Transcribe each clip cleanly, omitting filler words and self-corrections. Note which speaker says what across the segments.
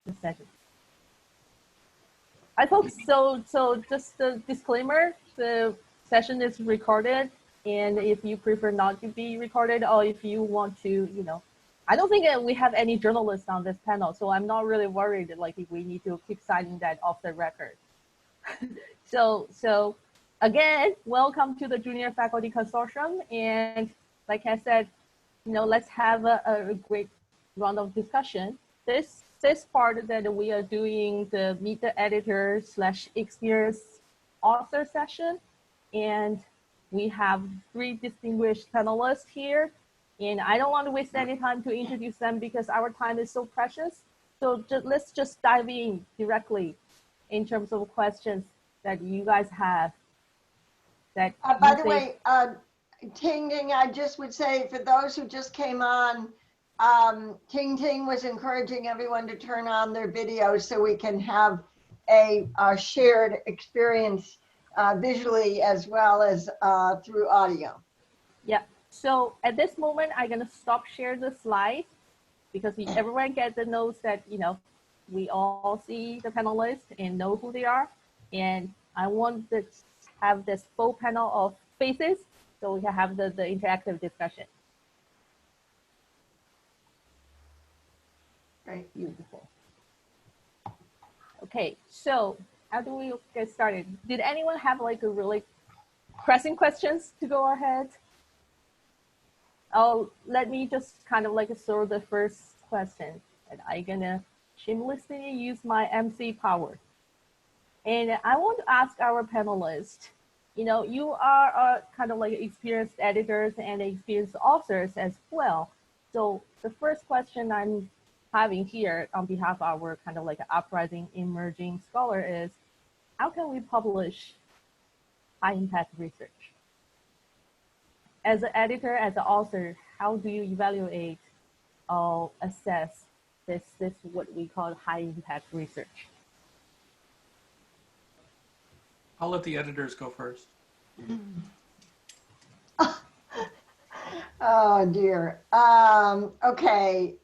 Speaker 1: the session. I thought so. So just the disclaimer: the session is recorded, and if you prefer not to be recorded, or if you want to, I don't think we have any journalists on this panel, so I'm not really worried. Like if we need to keep signing that off the record. So again, welcome to the Junior Faculty Consortium, and like I said, let's have a great round of discussion. This part that we are doing the Meet the Editor / Experienced Author session, and we have 3 distinguished panelists here, and I don't want to waste any time to introduce them because our time is so precious. So let's just dive in directly in terms of questions that you guys have. That
Speaker 2: by the way, Tingting, I just would say for those who just came on, Tingting was encouraging everyone to turn on their videos so we can have a shared experience visually as well as through audio.
Speaker 1: Yeah, so at this moment, I'm gonna stop share the slide because everyone gets the notes that, we all see the panelists and know who they are. And I want to have this full panel of faces so we can have the interactive discussion.
Speaker 2: Great.
Speaker 1: Beautiful. Okay, so how do we get started? Did anyone have like a really pressing questions to go ahead? Oh, let me just kind of like throw the first question, and I'm gonna shamelessly use my MC power. And I want to ask our panelists, you are kind of like experienced editors and experienced authors as well. So the first question I'm having here on behalf of our kind of like uprising emerging scholar is, how can we publish high impact research? As an editor, as an author, how do you evaluate or assess this what we call high impact research?
Speaker 3: I'll let the editors go first.
Speaker 2: Oh dear. Okay.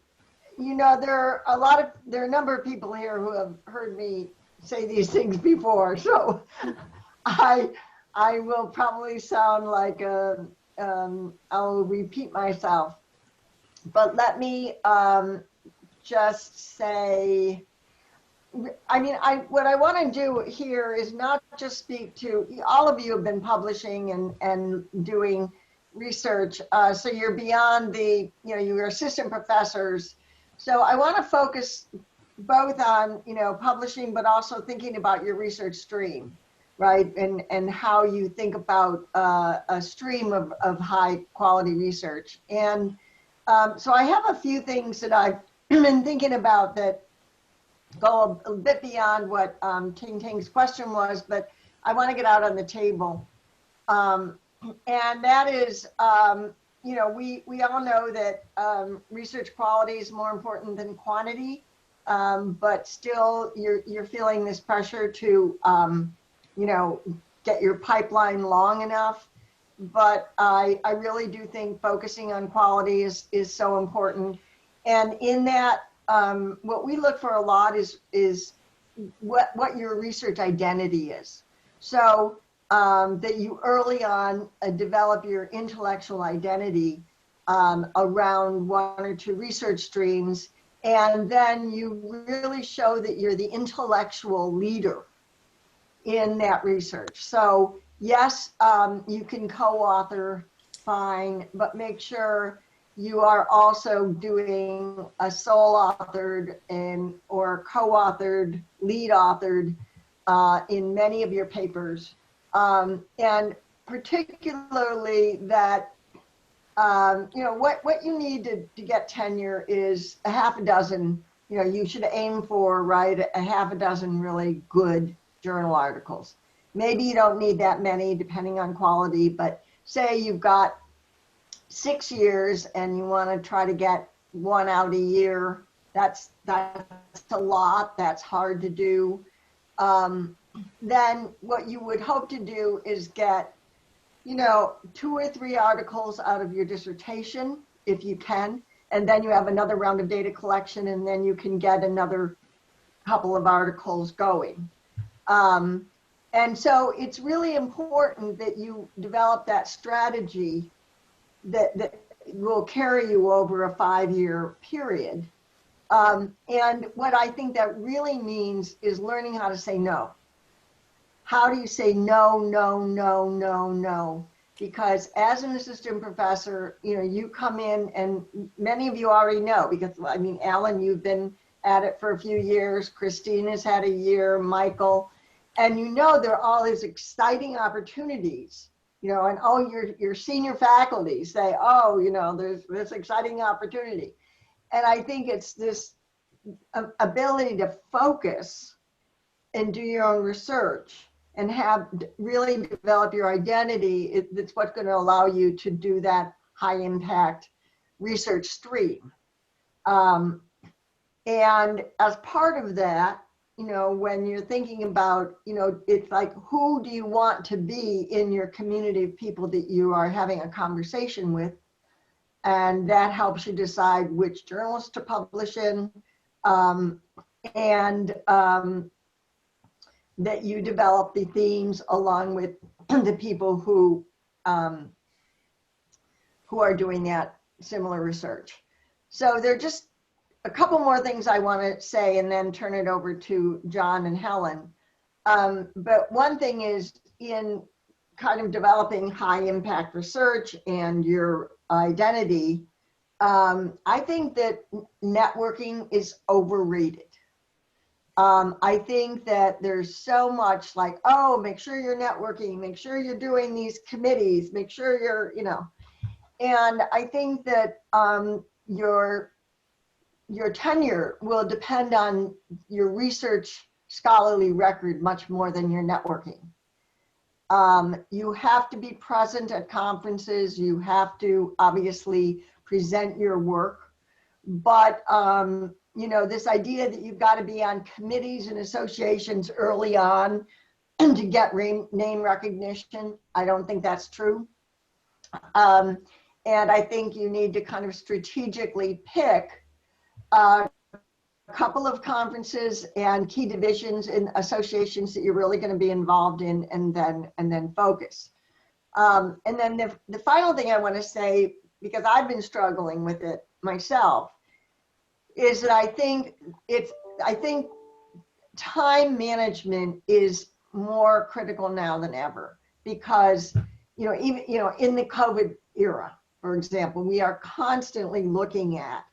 Speaker 2: There are a number of people here who have heard me say these things before, so I will probably sound like I'll repeat myself. But let me just say, what I want to do here is not just speak to, all of you have been publishing and doing research, so you're beyond you're assistant professors. So I want to focus both on, publishing, but also thinking about your research stream, right? And how you think about a stream of high quality research. And so I have a few things that I've been thinking about that go a bit beyond what Tingting's question was, but I want to get out on the table. And that is, we all know that research quality is more important than quantity, but still you're feeling this pressure to, get your pipeline long enough. But I really do think focusing on quality is so important. And in that, what we look for a lot is what your research identity is. So that you early on develop your intellectual identity around 1 or 2 research streams, and then you really show that you're the intellectual leader in that research. So yes, you can co-author, fine, but make sure you are also doing a sole authored or co-authored, lead authored in many of your papers. And particularly that, what you need to get tenure is a half a dozen, you should aim for, right, a half a dozen really good journal articles. Maybe you don't need that many depending on quality, but say you've got 6 years and you want to try to get 1 out a year, that's a lot, that's hard to do. Then what you would hope to do is get, 2 or 3 articles out of your dissertation, if you can, and then you have another round of data collection, and then you can get another couple of articles going. And so it's really important that you develop that strategy that will carry you over a 5-year period. And what I think that really means is learning how to say no. How do you say no, no, no, no, no? Because as an assistant professor, you know, you come in, and many of you already know, because I mean, Alan, you've been at it for a few years, Christine has had a year, Michael, and you know there are all these exciting opportunities, you know, and oh, your senior faculty say, oh, you know, there's this exciting opportunity. And I think it's this ability to focus and do your own research and have really develop your identity. That's what's going to allow you to do that high impact research stream. And as part of that, you know, when you're thinking about, you know, it's like, who do you want to be in your community of people that you are having a conversation with? And that helps you decide which journals to publish in, and that you develop the themes along with the people who are doing that similar research. So there are just a couple more things I want to say and then turn it over to John and Helen. But one thing is, in kind of developing high impact research and your identity, I think that networking is overrated. I think that there's so much like, oh, make sure you're networking, make sure you're doing these committees, make sure you're, you know, and I think that your tenure will depend on your research scholarly record much more than your networking. You have to be present at conferences. You have to obviously present your work, but you know, this idea that you've got to be on committees and associations early on to get name recognition, I don't think that's true. And I think you need to kind of strategically pick a couple of conferences and key divisions and associations that you're really going to be involved in, and then focus. And then the final thing I want to say, because I've been struggling with it myself, is that I think time management is more critical now than ever, because, you know, even, you know, in the COVID era, for example, we are constantly looking at,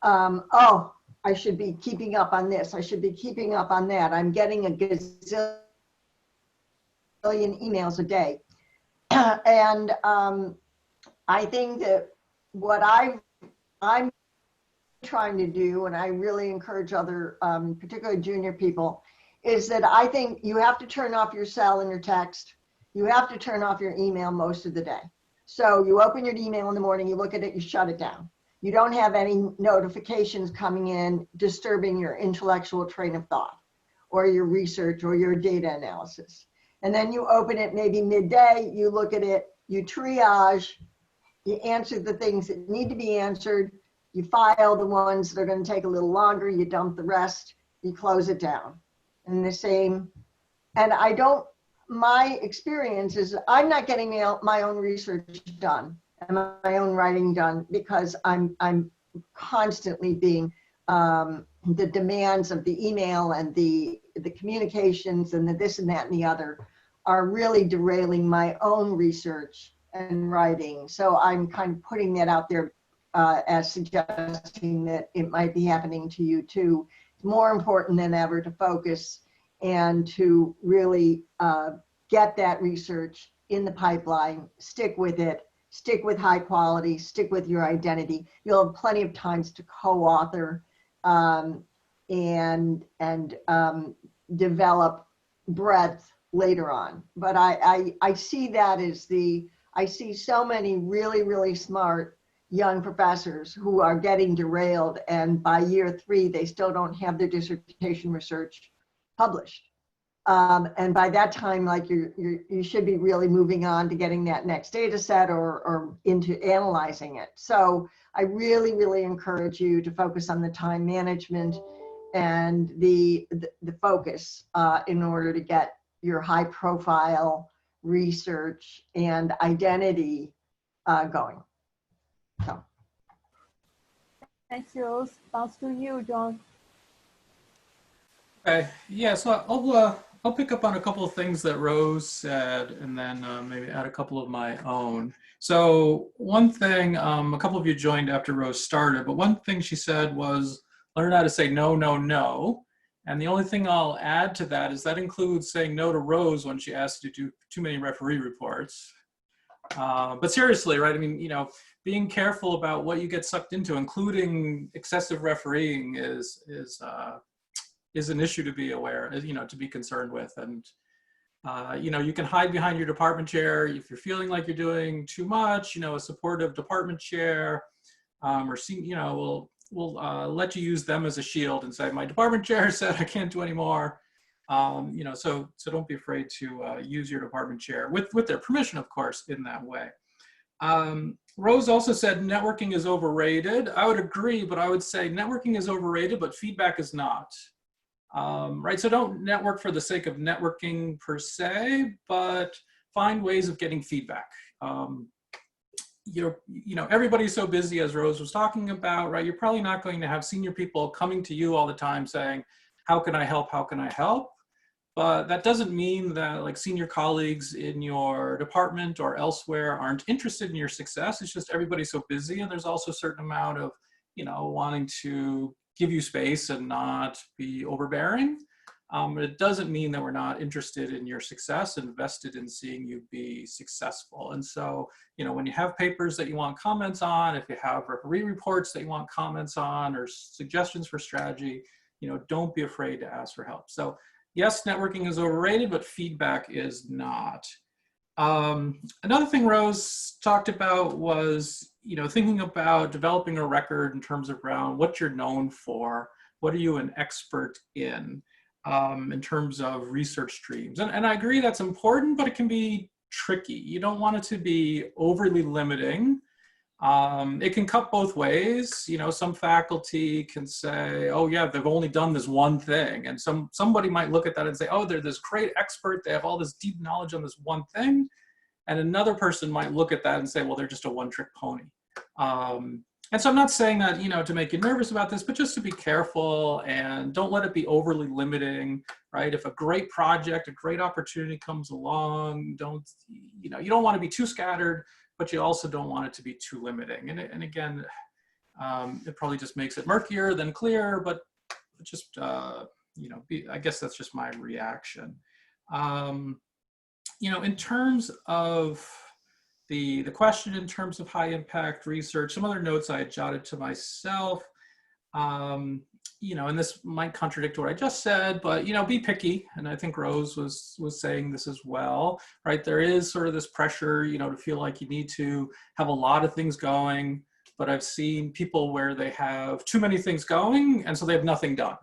Speaker 2: oh, I should be keeping up on this, I should be keeping up on that, I'm getting a gazillion emails a day. And I think that what I'm trying to do, and I really encourage other, particularly junior people, is that I think you have to turn off your cell and your text. You have to turn off your email most of the day. So you open your email in the morning, you look at it, you shut it down. You don't have any notifications coming in disturbing your intellectual train of thought or your research or your data analysis. And then you open it maybe midday, you look at it, you triage, you answer the things that need to be answered, you file the ones that are going to take a little longer, you dump the rest, you close it down. And the same, and I don't, my experience is I'm not getting my own research done and my own writing done because I'm constantly being, the demands of the email and the communications and the this and that and the other are really derailing my own research and writing. So I'm kind of putting that out there as suggesting that it might be happening to you too. It's more important than ever to focus and to really get that research in the pipeline, stick with it, stick with high quality, stick with your identity. You'll have plenty of times to co-author and develop breadth later on. But I see that as I see so many really, really smart young professors who are getting derailed, and by year 3, they still don't have their dissertation research published. And by that time, like you should be really moving on to getting that next data set or into analyzing it. So I really, really encourage you to focus on the time management and the focus in order to get your high profile research and identity going. So.
Speaker 1: Thanks, Rose. Bounce to you, John.
Speaker 3: Okay, yeah, so I'll pick up on a couple of things that Rose said, and then maybe add a couple of my own. So one thing, a couple of you joined after Rose started, but one thing she said was learn how to say no, no, no. And the only thing I'll add to that is that includes saying no to Rose when she asks you to do too many referee reports. But seriously, right? I mean, you know, being careful about what you get sucked into, including excessive refereeing, is an issue to be aware, you know, to be concerned with. And you know, you can hide behind your department chair if you're feeling like you're doing too much. You know, a supportive department chair, you know, will let you use them as a shield and say, my department chair said I can't do any more. You know, so don't be afraid to use your department chair with their permission, of course, in that way. Rose also said networking is overrated. I would agree, but I would say networking is overrated, but feedback is not. Right, so don't network for the sake of networking per se, but find ways of getting feedback. You know, everybody's so busy, as Rose was talking about, right? You're probably not going to have senior people coming to you all the time saying, how can I help? How can I help? But that doesn't mean that like senior colleagues in your department or elsewhere aren't interested in your success. It's just everybody's so busy, and there's also a certain amount of, you know, wanting to give you space and not be overbearing. It doesn't mean that we're not interested in your success, invested in seeing you be successful. And so, you know, when you have papers that you want comments on, if you have referee reports that you want comments on or suggestions for strategy, you know, don't be afraid to ask for help. So yes, networking is overrated, but feedback is not. Another thing Rose talked about was, you know, thinking about developing a record in terms of around what you're known for, what are you an expert in terms of research streams. And I agree that's important, but it can be tricky. You don't want it to be overly limiting. It can cut both ways. You know, some faculty can say, oh yeah, they've only done this one thing. And somebody might look at that and say, oh, they're this great expert. They have all this deep knowledge on this one thing. And another person might look at that and say, well, they're just a one-trick pony. And so I'm not saying that, you know, to make you nervous about this, but just to be careful and don't let it be overly limiting, right? If a great project, a great opportunity comes along, you know, you don't want to be too scattered, but you also don't want it to be too limiting. And again, it probably just makes it murkier than clear, but just, you know, I guess that's just my reaction. You know, in terms of the question in terms of high impact research, some other notes I had jotted to myself, you know, and this might contradict what I just said, but, you know, be picky. And I think Rose was saying this as well, right? There is sort of this pressure, you know, to feel like you need to have a lot of things going, but I've seen people where they have too many things going, and so they have nothing done.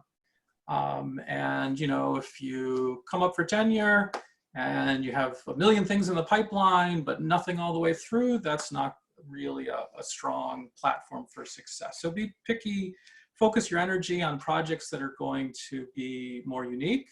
Speaker 3: And, you know, if you come up for tenure, and you have a million things in the pipeline, but nothing all the way through, that's not really a strong platform for success. So be picky, focus your energy on projects that are going to be more unique.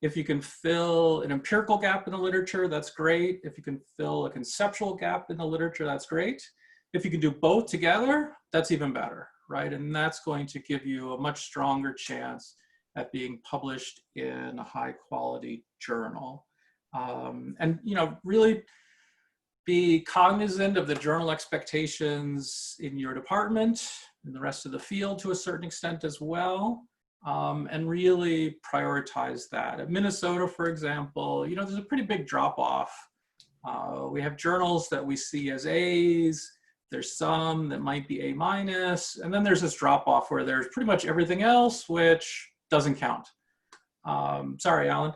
Speaker 3: If you can fill an empirical gap in the literature, that's great. If you can fill a conceptual gap in the literature, that's great. If you can do both together, that's even better, right? And that's going to give you a much stronger chance at being published in a high quality journal. And, you know, really be cognizant of the journal expectations in your department and the rest of the field to a certain extent as well, and really prioritize that. At Minnesota, for example, you know, there's a pretty big drop off. We have journals that we see as A's, there's some that might be A-, and then there's this drop off where there's pretty much everything else, which doesn't count. Sorry, Alan.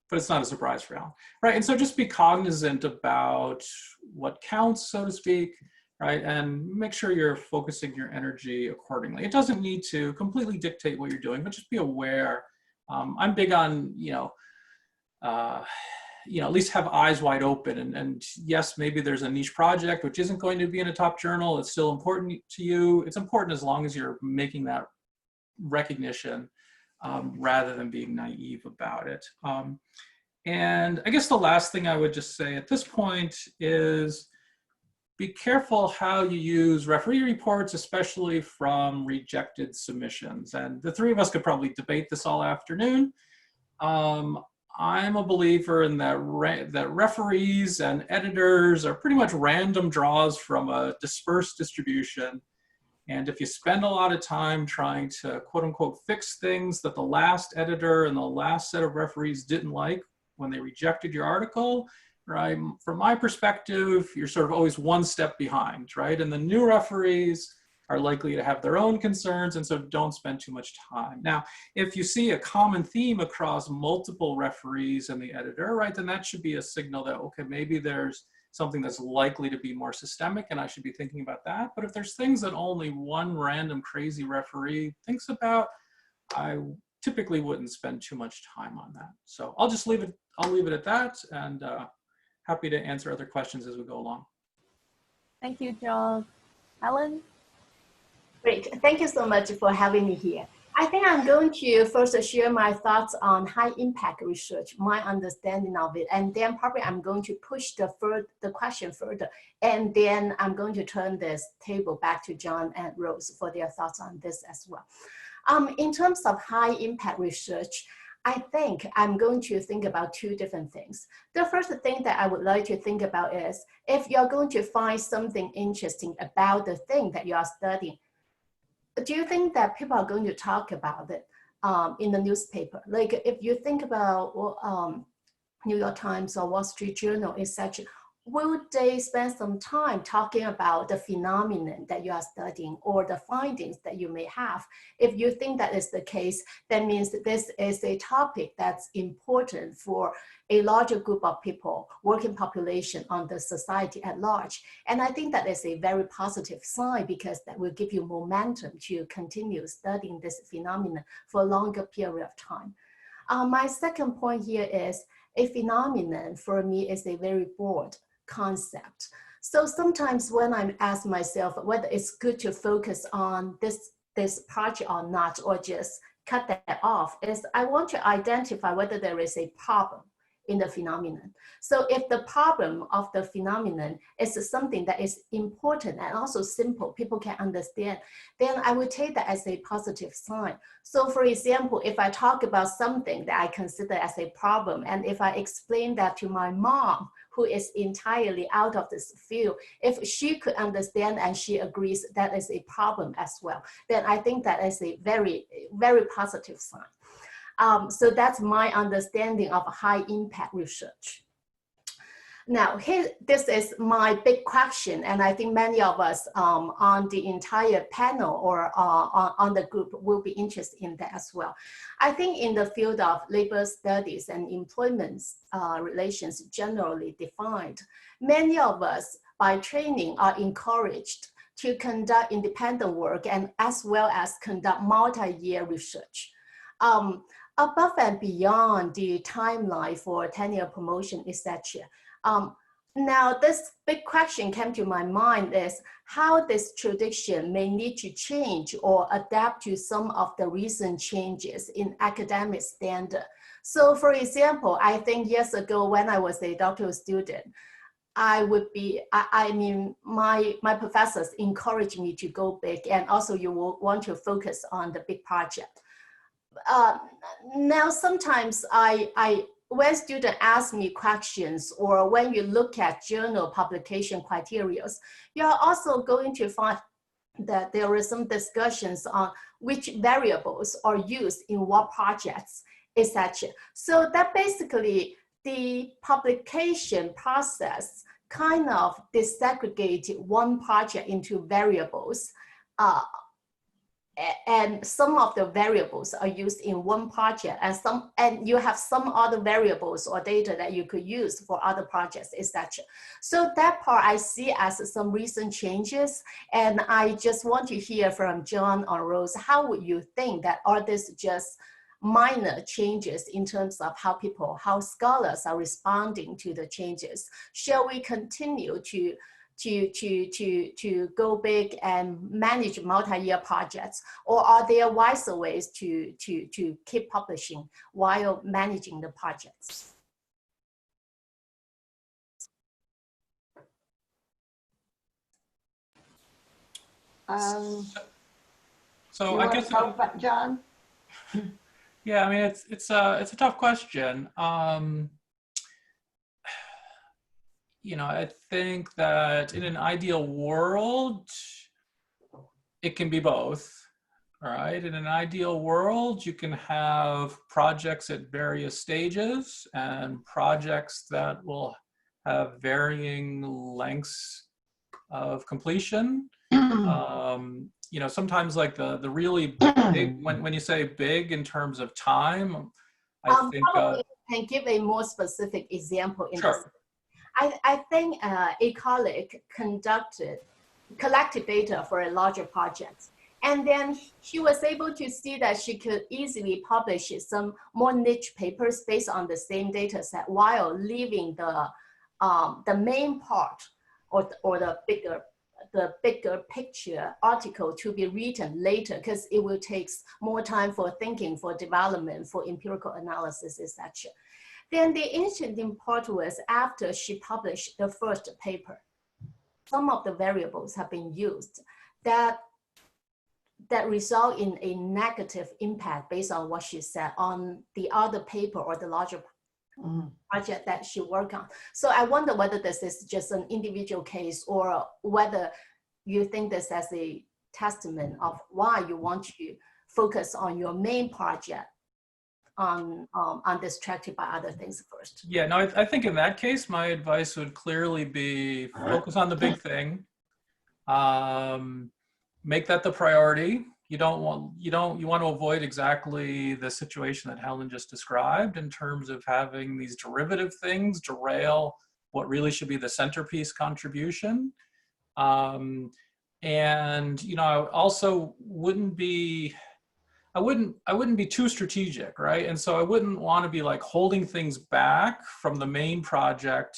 Speaker 3: But it's not a surprise for Alan, right? And so just be cognizant about what counts, so to speak, right? And make sure you're focusing your energy accordingly. It doesn't need to completely dictate what you're doing, but just be aware. I'm big on, you know, at least have eyes wide open. And yes, maybe there's a niche project which isn't going to be in a top journal. It's still important to you. It's important as long as you're making that recognition rather than being naive about it. And I guess the last thing I would just say at this point is be careful how you use referee reports, especially from rejected submissions. And the three of us could probably debate this all afternoon. I'm a believer in that referees and editors are pretty much random draws from a dispersed distribution. And if you spend a lot of time trying to quote unquote fix things that the last editor and the last set of referees didn't like when they rejected your article, right? From my perspective, you're sort of always one step behind, right? And the new referees are likely to have their own concerns, and so don't spend too much time. Now, if you see a common theme across multiple referees and the editor, right, then that should be a signal that, okay, maybe there's something that's likely to be more systemic and I should be thinking about that. But if there's things that only one random crazy referee thinks about, I typically wouldn't spend too much time on that. So I'll just leave it at that, and happy to answer other questions as we go along.
Speaker 1: Thank you, John. Helen?
Speaker 4: Great, thank you so much for having me here. I think I'm going to first share my thoughts on high impact research, my understanding of it, and then probably I'm going to push the question further, and then I'm going to turn this table back to John and Rose for their thoughts on this as well. In terms of high impact research, I think I'm going to think about two different things. The first thing that I would like to think about is if you're going to find something interesting about the thing that you are studying, do you think that people are going to talk about it in the newspaper? Like if you think about New York Times or Wall Street Journal, etc., will they spend some time talking about the phenomenon that you are studying or the findings that you may have? If you think that is the case, that means that this is a topic that's important for a larger group of people, working population on the society at large. And I think that is a very positive sign because that will give you momentum to continue studying this phenomenon for a longer period of time. My second point here is a phenomenon for me is a very broad concept. So sometimes when I ask myself whether it's good to focus on this project or not, or just cut that off, is I want to identify whether there is a problem in the phenomenon. So if the problem of the phenomenon is something that is important and also simple, people can understand, then I would take that as a positive sign. So for example, if I talk about something that I consider as a problem, and if I explain that to my mom, who is entirely out of this field, if she could understand and she agrees that is a problem as well, then I think that is a very, very positive sign. So that's my understanding of high impact research. Now, this is my big question, and I think many of us on the entire panel or on the group will be interested in that as well. I think in the field of labor studies and employment relations generally defined, many of us by training are encouraged to conduct independent work and as well as conduct multi-year research. Above and beyond the timeline for tenure promotion, etc. Now, this big question came to my mind is how this tradition may need to change or adapt to some of the recent changes in academic standard. So for example, I think years ago when I was a doctoral student, I mean, my professors encouraged me to go big, and also you will want to focus on the big project. Now, sometimes when students ask me questions or when you look at journal publication criteria, you're also going to find that there are some discussions on which variables are used in what projects, etc. So that basically the publication process kind of disaggregated one project into variables. And some of the variables are used in one project, and you have some other variables or data that you could use for other projects, etc. So that part I see as some recent changes, and I just want to hear from John or Rose, how would you think that are this just minor changes in terms of how scholars are responding to the changes? Shall we continue to to go big and manage multi-year projects, or are there wiser ways to keep publishing while managing the projects?
Speaker 3: So I guess,
Speaker 2: John?
Speaker 3: yeah, I mean, it's a tough question. You know, I think that in an ideal world, it can be both, right? In an ideal world, you can have projects at various stages and projects that will have varying lengths of completion. You know, sometimes like the really big, when you say big in terms of time, I think
Speaker 4: probably can give a more specific example in
Speaker 3: sure.
Speaker 4: this. I think a colleague collected data for a larger project, and then she was able to see that she could easily publish some more niche papers based on the same data set while leaving the main part or the bigger picture article to be written later, because it will take more time for thinking, for development, for empirical analysis, etc. Then the interesting part was after she published the first paper, some of the variables have been used that result in a negative impact based on what she said on the other paper or the larger project that she worked on. So I wonder whether this is just an individual case or whether you think this as a testament of why you want to focus on your main project undistracted by other things first.
Speaker 3: Yeah, no, I think in that case, my advice would clearly be focus on the big thing. Make that the priority. You want to avoid exactly the situation that Helen just described in terms of having these derivative things derail what really should be the centerpiece contribution. And, you know, I also wouldn't be too strategic, right? And so I wouldn't want to be like holding things back from the main project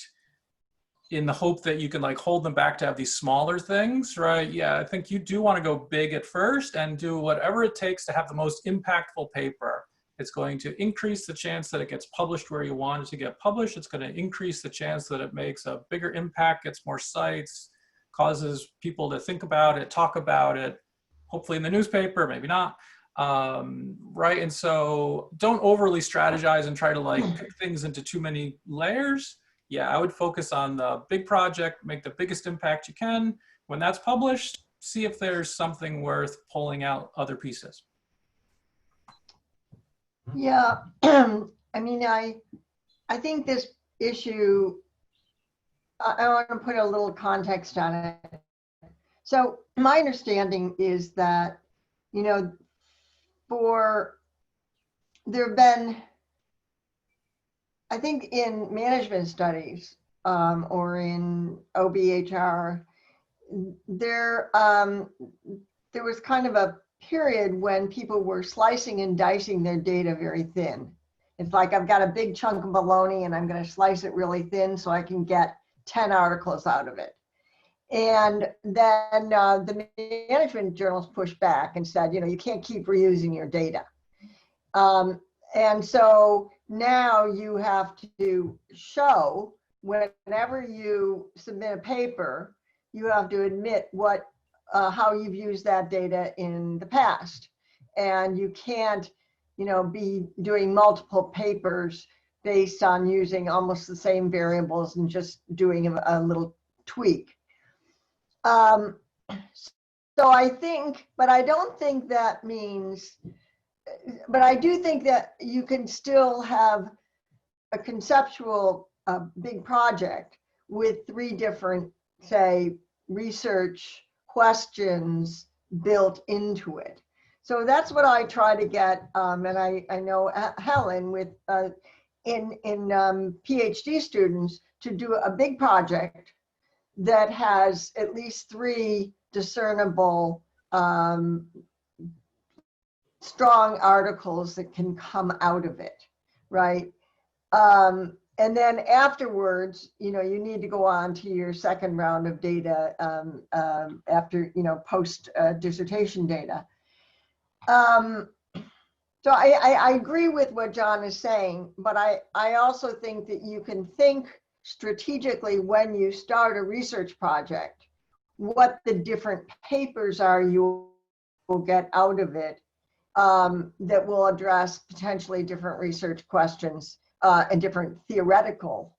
Speaker 3: in the hope that you can like hold them back to have these smaller things, right? Yeah, I think you do want to go big at first and do whatever it takes to have the most impactful paper. It's going to increase the chance that it gets published where you want it to get published. It's going to increase the chance that it makes a bigger impact, gets more sites, causes people to think about it, talk about it, hopefully in the newspaper, maybe not. Right, and so don't overly strategize and try to like pick things into too many layers. Yeah, I would focus on the big project, make the biggest impact you can. When that's published, see if there's something worth pulling out other pieces.
Speaker 2: Yeah, I mean, I think this issue, I want to put a little context on it. So my understanding is that, you know, there have been, I think in management studies or in OBHR, there was kind of a period when people were slicing and dicing their data very thin. It's like I've got a big chunk of bologna and I'm going to slice it really thin so I can get 10 articles out of it. And then the management journals pushed back and said, you know, you can't keep reusing your data. And so now you have to show whenever you submit a paper, you have to admit how you've used that data in the past. And you can't, you know, be doing multiple papers based on using almost the same variables and just doing a little tweak. So I think, but I don't think that means, but I do think that you can still have a conceptual big project with 3 different, say, research questions built into it. So that's what I try to get, and I know Helen with in PhD students to do a big project that has at least 3 discernible strong articles that can come out of it, right? and then afterwards, you know, you need to go on to your second round of data after, you know, post dissertation data. So I agree with what John is saying, but I also think that you can think strategically when you start a research project, what the different papers are you will get out of it that will address potentially different research questions and different theoretical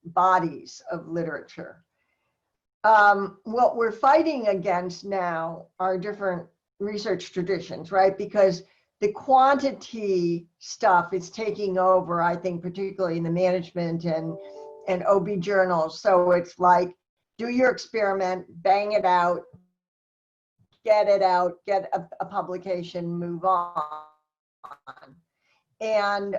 Speaker 2: bodies of literature. What we're fighting against now are different research traditions, right? Because the quantity stuff is taking over, I think, particularly in the management and OB journals. So it's like, do your experiment, bang it out, get a publication, move on. And,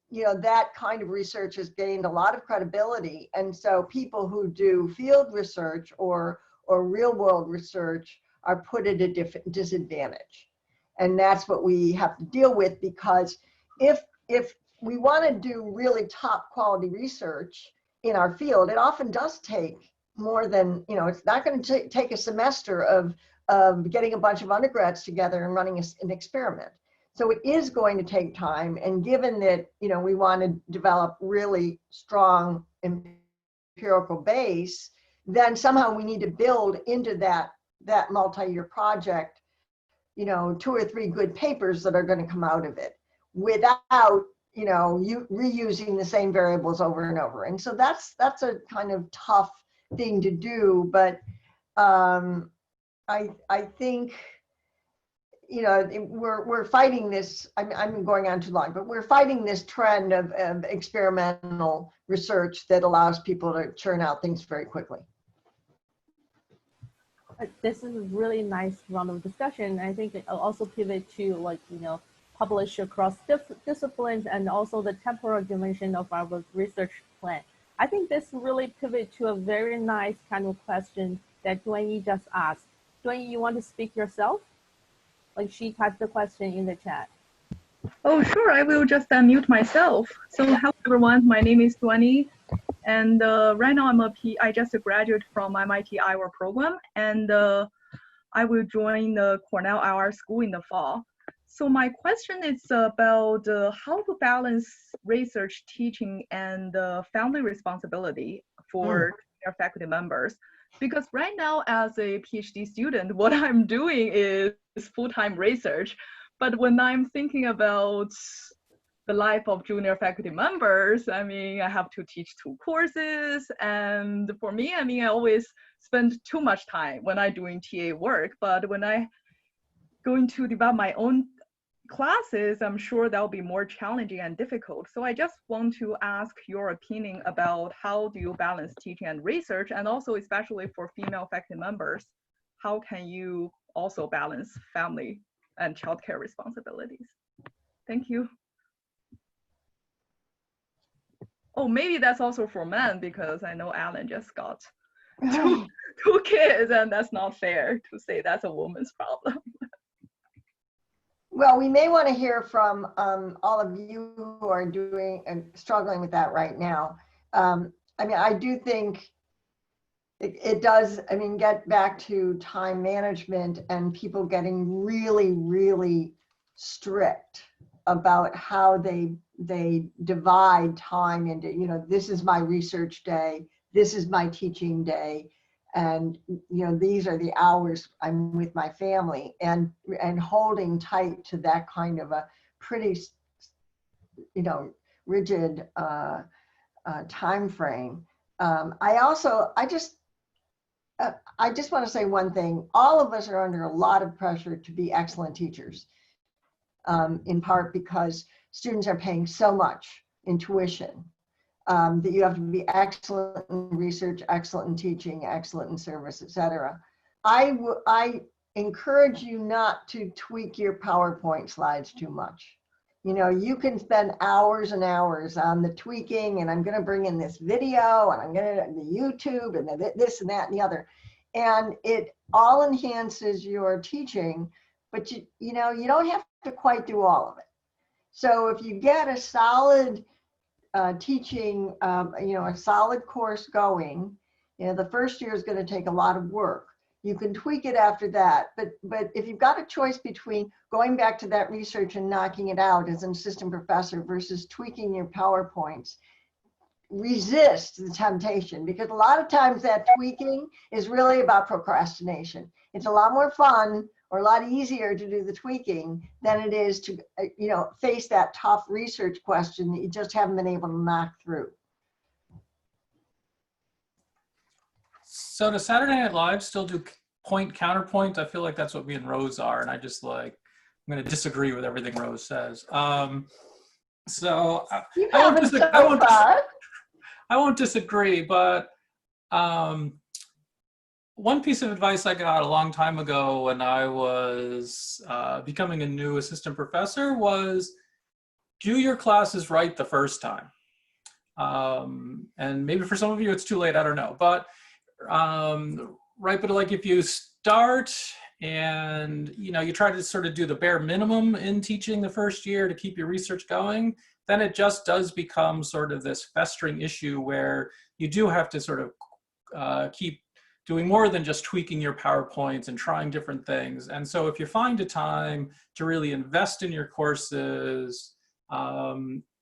Speaker 2: you know, that kind of research has gained a lot of credibility. And so people who do field research or real world research are put at a disadvantage. And that's what we have to deal with, because if we want to do really top quality research in our field, it often does take more than, you know, it's not going to take a semester of getting a bunch of undergrads together and running an experiment. So it is going to take time. And given that, you know, we want to develop really strong empirical base, then somehow we need to build into that multi-year project, you know, 2 or 3 good papers that are going to come out of it without, you know, you reusing the same variables over and over. And so that's a kind of tough thing to do. But I think, you know, we're fighting this. I'm going on too long, but we're fighting this trend of experimental research that allows people to churn out things very quickly.
Speaker 1: This is a really nice round of discussion. I think I'll also pivot to, like, you know, publish across disciplines and also the temporal dimension of our research plan. I think this really pivot to a very nice kind of question that Dionne just asked. Dionne, you want to speak yourself? Like, she typed the question in the chat.
Speaker 5: Oh, sure, I will just unmute myself. So hello everyone, my name is Dionne. And right now I just graduated from MIT Iowa program, and I will join the Cornell IR school in the fall. So my question is about how to balance research, teaching, and family responsibility for your faculty members. Because right now as a PhD student, what I'm doing is full-time research. But when I'm thinking about the life of junior faculty members, I mean, I have to teach 2 courses. And for me, I mean, I always spend too much time when I'm doing TA work. But when I going to develop my own classes, I'm sure that'll be more challenging and difficult. So I just want to ask your opinion about how do you balance teaching and research, and also especially for female faculty members, how can you also balance family and childcare responsibilities? Thank you. Oh, maybe that's also for men, because I know Alan just got two kids, and that's not fair to say that's a woman's problem.
Speaker 2: Well, we may want to hear from all of you who are doing and struggling with that right now. I mean, I do think it does, I mean, get back to time management and people getting really, really strict about how they divide time into, you know, this is my research day, this is my teaching day, and, you know, these are the hours I'm with my family, and holding tight to that kind of a pretty, you know, rigid time frame. I just want to say one thing. All of us are under a lot of pressure to be excellent teachers, in part because students are paying so much in tuition that you have to be excellent in research, excellent in teaching, excellent in service, etc. I encourage you not to tweak your PowerPoint slides too much. You know, you can spend hours and hours on the tweaking, and I'm going to bring in this video, and I'm going to the YouTube, and this and that and the other, and it all enhances your teaching, but you know, you don't have to quite do all of it. So if you get a solid teaching, a solid course going, the first year is going to take a lot of work. You can tweak it after that, but if you've got a choice between going back to that research and knocking it out as an assistant professor versus tweaking your PowerPoints, resist the temptation, because a lot of times that tweaking is really about procrastination. It's a lot more fun or a lot easier to do the tweaking than it is to, face that tough research question that you just haven't been able to knock through.
Speaker 3: So does Saturday Night Live still do point counterpoint? I feel like that's what me and Rose are, and I'm going to disagree with everything Rose says. So
Speaker 2: You
Speaker 3: I won't disagree, but one piece of advice I got a long time ago when I was becoming a new assistant professor was do your classes right the first time. And maybe for some of you it's too late, I don't know. But but like if you start and you try to sort of do the bare minimum in teaching the first year to keep your research going, then it just does become sort of this festering issue where you do have to sort of keep doing more than just tweaking your PowerPoints and trying different things. And so if you find a time to really invest in your courses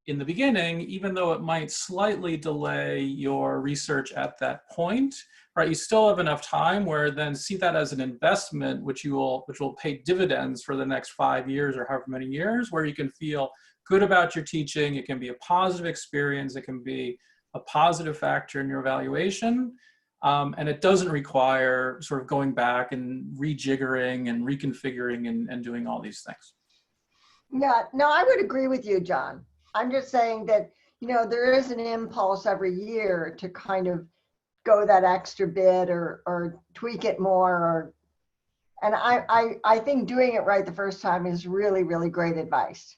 Speaker 3: in the beginning, even though it might slightly delay your research at that point, right, you still have enough time where then see that as an investment, which will pay dividends for the next 5 years or however many years, where you can feel good about your teaching. It can be a positive experience. It can be a positive factor in your evaluation. And it doesn't require sort of going back and rejiggering and reconfiguring and doing all these things.
Speaker 2: Yeah, no, I would agree with you, John. I'm just saying that, there is an impulse every year to kind of go that extra bit or tweak it more. And I think doing it right the first time is really, really great advice.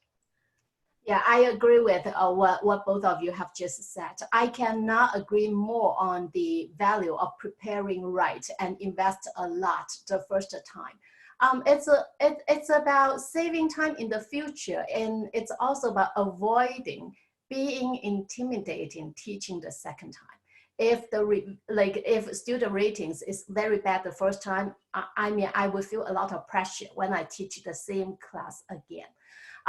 Speaker 4: Yeah, I agree with what both of you have just said. I cannot agree more on the value of preparing right and invest a lot the first time. It's about saving time in the future, and it's also about avoiding being intimidating teaching the second time. If if student ratings is very bad the first time, I would feel a lot of pressure when I teach the same class again.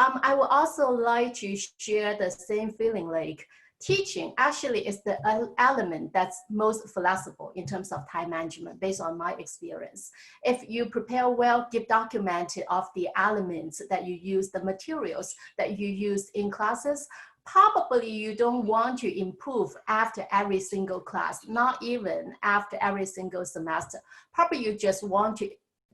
Speaker 4: I would also like to share the same feeling, like teaching actually is the element that's most flexible in terms of time management based on my experience. If you prepare well, give documented of the elements that you use, the materials that you use in classes, probably you don't want to improve after every single class, not even after every single semester. Probably you just want to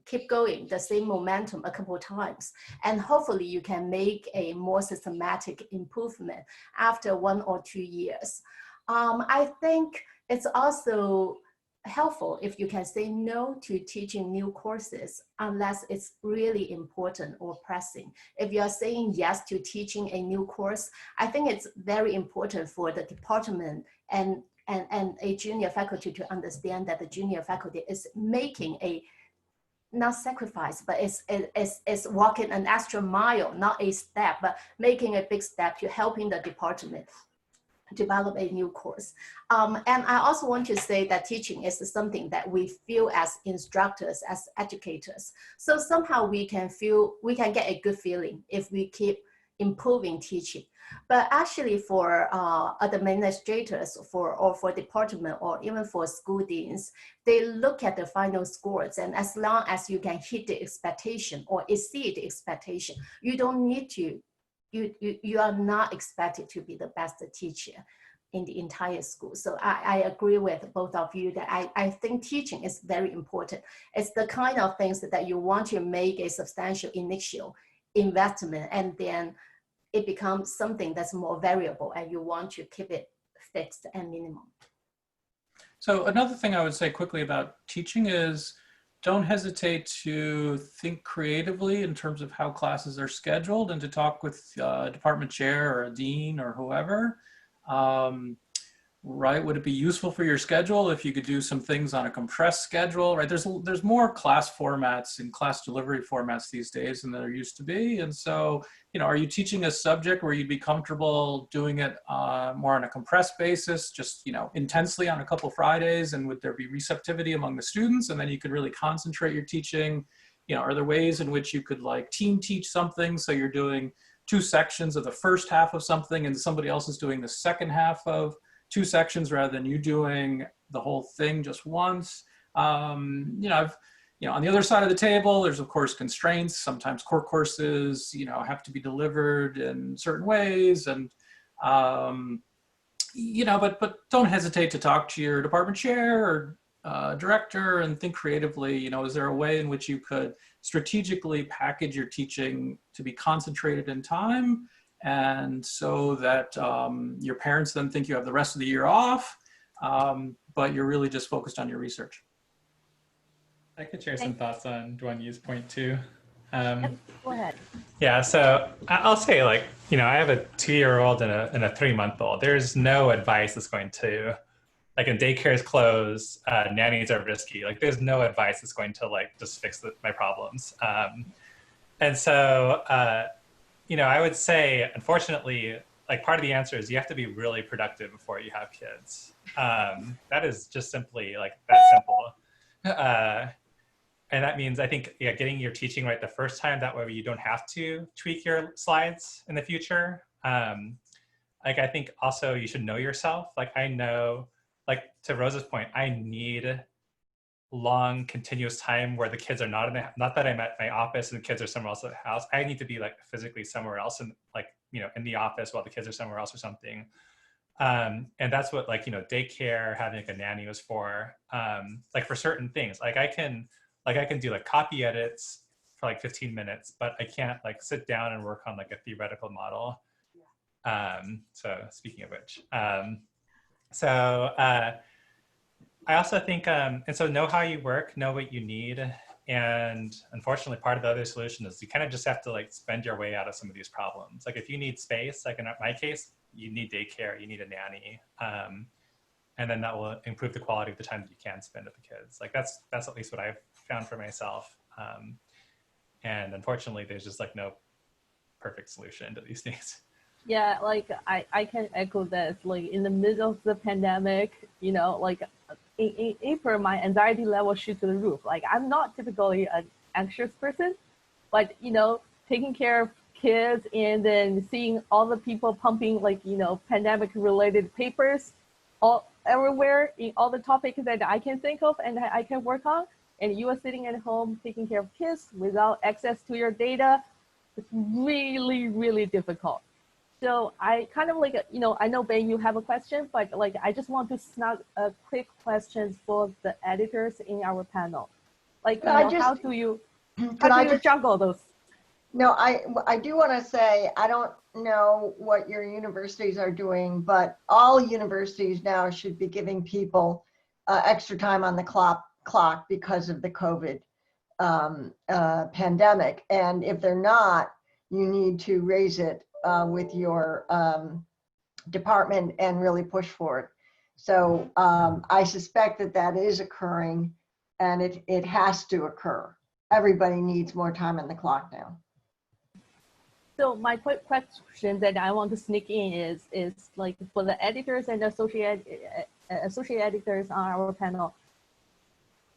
Speaker 4: keep going the same momentum a couple of times, and hopefully you can make a more systematic improvement after 1 or 2 years. I think it's also helpful if you can say no to teaching new courses unless it's really important or pressing. If you are saying yes to teaching a new course, I think it's very important for the department and a junior faculty to understand that the junior faculty is making a not sacrifice, but it's walking an extra mile, not a step, but making a big step to helping the department develop a new course. And I also want to say that teaching is something that we feel as instructors, as educators. So somehow we can get a good feeling if we keep improving teaching. But actually for administrators or for department or even for school deans, they look at the final scores, and as long as you can hit the expectation or exceed the expectation, you don't need to, you are not expected to be the best teacher in the entire school. So I agree with both of you that I think teaching is very important. It's the kind of things that you want to make a substantial initial investment, and then it becomes something that's more variable and you want to keep it fixed and minimum.
Speaker 3: So another thing I would say quickly about teaching is don't hesitate to think creatively in terms of how classes are scheduled and to talk with a department chair or a dean or whoever. right? Would it be useful for your schedule if you could do some things on a compressed schedule, right? There's more class formats and class delivery formats these days than there used to be. And so, you know, are you teaching a subject where you'd be comfortable doing it more on a compressed basis, just, you know, intensely on a couple Fridays, and would there be receptivity among the students? And then you could really concentrate your teaching. You know, are there ways in which you could like team teach something? So you're doing 2 sections of the first half of something and somebody else is doing the second half of 2 sections rather than you doing the whole thing just once. You know, on the other side of the table, there's of course constraints. Sometimes core courses, you know, have to be delivered in certain ways, and you know, but don't hesitate to talk to your department chair or director and think creatively. You know, is there a way in which you could strategically package your teaching to be concentrated in time, and so that your parents then think you have the rest of the year off, but you're really just focused on your research?
Speaker 6: I could share some thoughts on Dionne's point too.
Speaker 1: Go ahead.
Speaker 6: Yeah, so I'll say, like, you know, I have a 2-year-old and a 3-month-old. There's no advice that's going to, like, when daycare is closed, nannies are risky. Like, there's no advice that's going to like just fix my problems. And so, you know, I would say, unfortunately, like, part of the answer is you have to be really productive before you have kids. That is just simply like that simple. And that means, I think, yeah, getting your teaching right the first time, that way you don't have to tweak your slides in the future. Like, I think also you should know yourself. Like, I know, like, to Rosa's point, I need long continuous time where the kids are not in the, not that I'm at my office and the kids are somewhere else at the house. I need to be like physically somewhere else, and like, you know, in the office while the kids are somewhere else or something. And that's what, like, you know, daycare, having like a nanny was for, like, for certain things. Like, I can do like copy edits for like 15 minutes, but I can't like sit down and work on like a theoretical model. So speaking of which, I also think, and so know how you work, know what you need. And unfortunately, part of the other solution is you kind of just have to like spend your way out of some of these problems. Like, if you need space, like in my case, you need daycare, you need a nanny. And then that will improve the quality of the time that you can spend with the kids. Like, that's at least what I've found for myself. And unfortunately, there's just like no perfect solution to these things.
Speaker 1: Yeah, like I can echo this. Like, in the middle of the pandemic, you know, like in April, my anxiety level shoots to the roof. Like, I'm not typically an anxious person, but, you know, taking care of kids and then seeing all the people pumping, like, you know, pandemic related papers all everywhere in all the topics that I can think of and I can work on, and you are sitting at home taking care of kids without access to your data, it's really, really difficult. So I kind of like, you know, I know, Ben, you have a question, but like, I just want to snug a quick question for the editors in our panel. Like, you know, how do you juggle those?
Speaker 2: No, I do want to say, I don't know what your universities are doing, but all universities now should be giving people extra time on the clock because of the COVID pandemic. And if they're not, you need to raise it with your department and really push for it. So I suspect that is occurring, and it has to occur. Everybody needs more time on the clock now.
Speaker 1: So my quick question that I want to sneak in is like, for the editors and associate editors on our panel,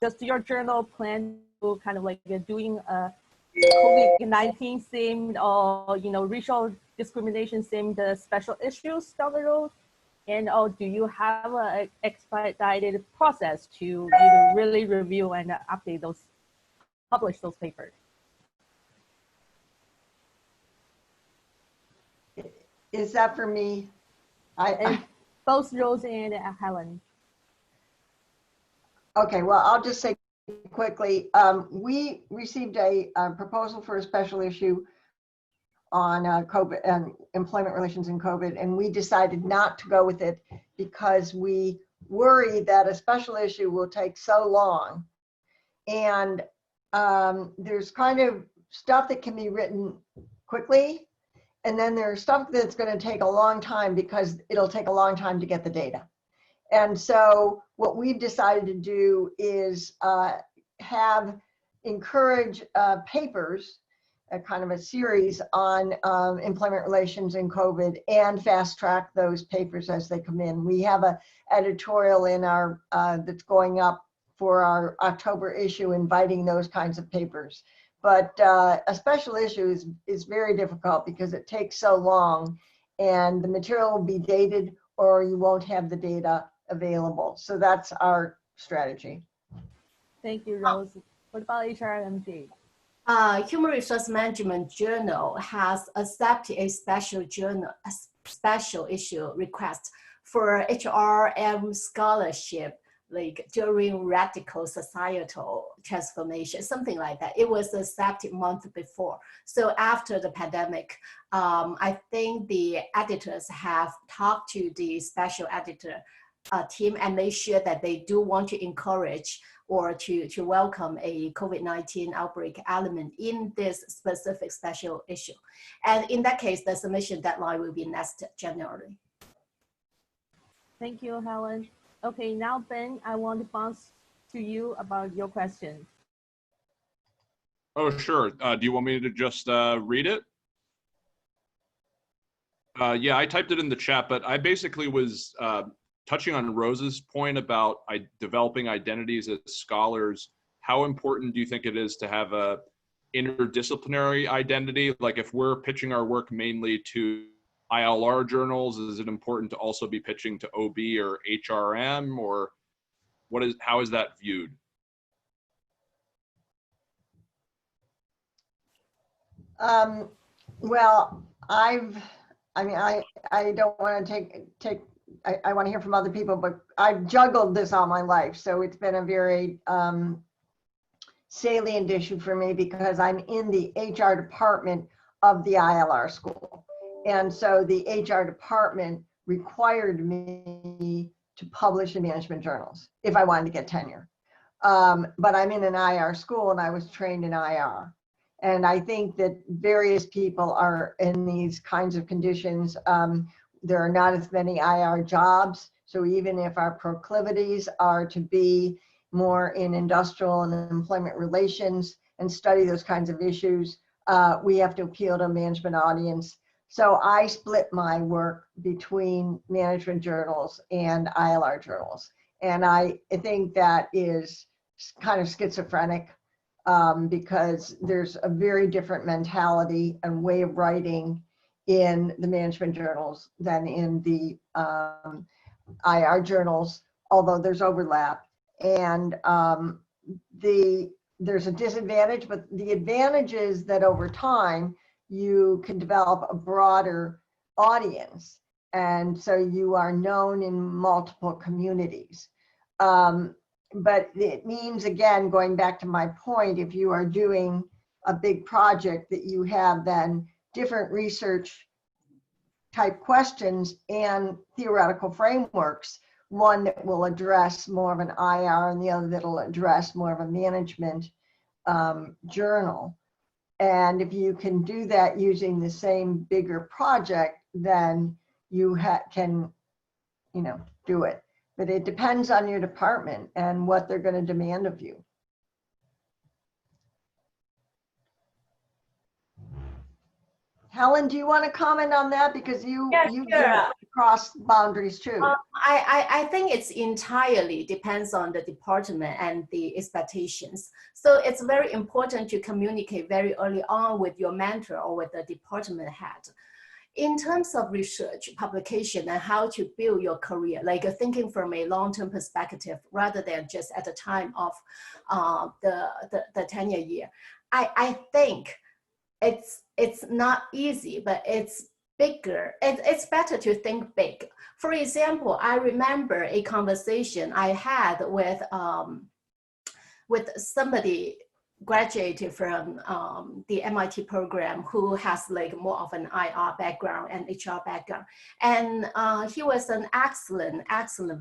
Speaker 1: does your journal plan to kind of like doing a COVID-19 themed or, you know, racial discrimination themed special issues down the road? And do you have an expedited process to either really review and update those, publish those papers?
Speaker 2: Is that for me?
Speaker 1: Both Rose and Helen.
Speaker 2: Okay, well, I'll just say quickly, we received a proposal for a special issue on COVID and employment relations in COVID, and we decided not to go with it because we worry that a special issue will take so long. And there's kind of stuff that can be written quickly, and then there's stuff that's going to take a long time because it'll take a long time to get the data. And so what we've decided to do is encourage papers, a kind of a series on employment relations and COVID, and fast track those papers as they come in. We have an editorial in our that's going up for our October issue inviting those kinds of papers. But a special issue is very difficult because it takes so long, and the material will be dated or you won't have the data available. So that's our strategy.
Speaker 1: Thank you, Rose. What about HRMD?
Speaker 4: Human Resource Management Journal has accepted a special issue request for HRM scholarship, like during radical societal transformation, something like that. It was accepted month before. So after the pandemic, I think the editors have talked to the special editor team and made sure that they do want to encourage or to welcome a COVID-19 outbreak element in this specific special issue. And in that case, the submission deadline will be next January.
Speaker 1: Thank you, Helen. Okay, now Ben, I want to bounce to you about your question.
Speaker 7: Oh, sure. Do you want me to just read it? Yeah, I typed it in the chat, but I basically was touching on Rose's point about developing identities as scholars. How important do you think it is to have a interdisciplinary identity? Like if we're pitching our work mainly to ILR journals, is it important to also be pitching to OB or HRM, or how is that viewed?
Speaker 2: Well, I don't want to take I want to hear from other people, but I've juggled this all my life. So it's been a very salient issue for me because I'm in the HR department of the ILR school. And so the HR department required me to publish in management journals if I wanted to get tenure. But I'm in an IR school and I was trained in IR. And I think that various people are in these kinds of conditions. There are not as many IR jobs. So even if our proclivities are to be more in industrial and employment relations and study those kinds of issues, we have to appeal to a management audience. So I split my work between management journals and ILR journals. And I think that is kind of schizophrenic because there's a very different mentality and way of writing in the management journals than in the IR journals, although there's overlap. And there's a disadvantage, but the advantage is that over time, you can develop a broader audience. And so you are known in multiple communities. But it means, again, going back to my point, if you are doing a big project, that you have then different research type questions and theoretical frameworks, one that will address more of an IR and the other that will address more of a management journal. And if you can do that using the same bigger project, then you can, do it. But it depends on your department and what they're going to demand of you. Helen, do you want to comment on that? Because you cross boundaries too.
Speaker 4: I think it's entirely depends on the department and the expectations. So it's very important to communicate very early on with your mentor or with the department head. In terms of research, publication, and how to build your career, like thinking from a long-term perspective rather than just at the time of the tenure year, I think it's not easy, but it's bigger. It's better to think big. For example, I remember a conversation I had with somebody graduated from the MIT program who has like more of an IR background and HR background. And he was an excellent,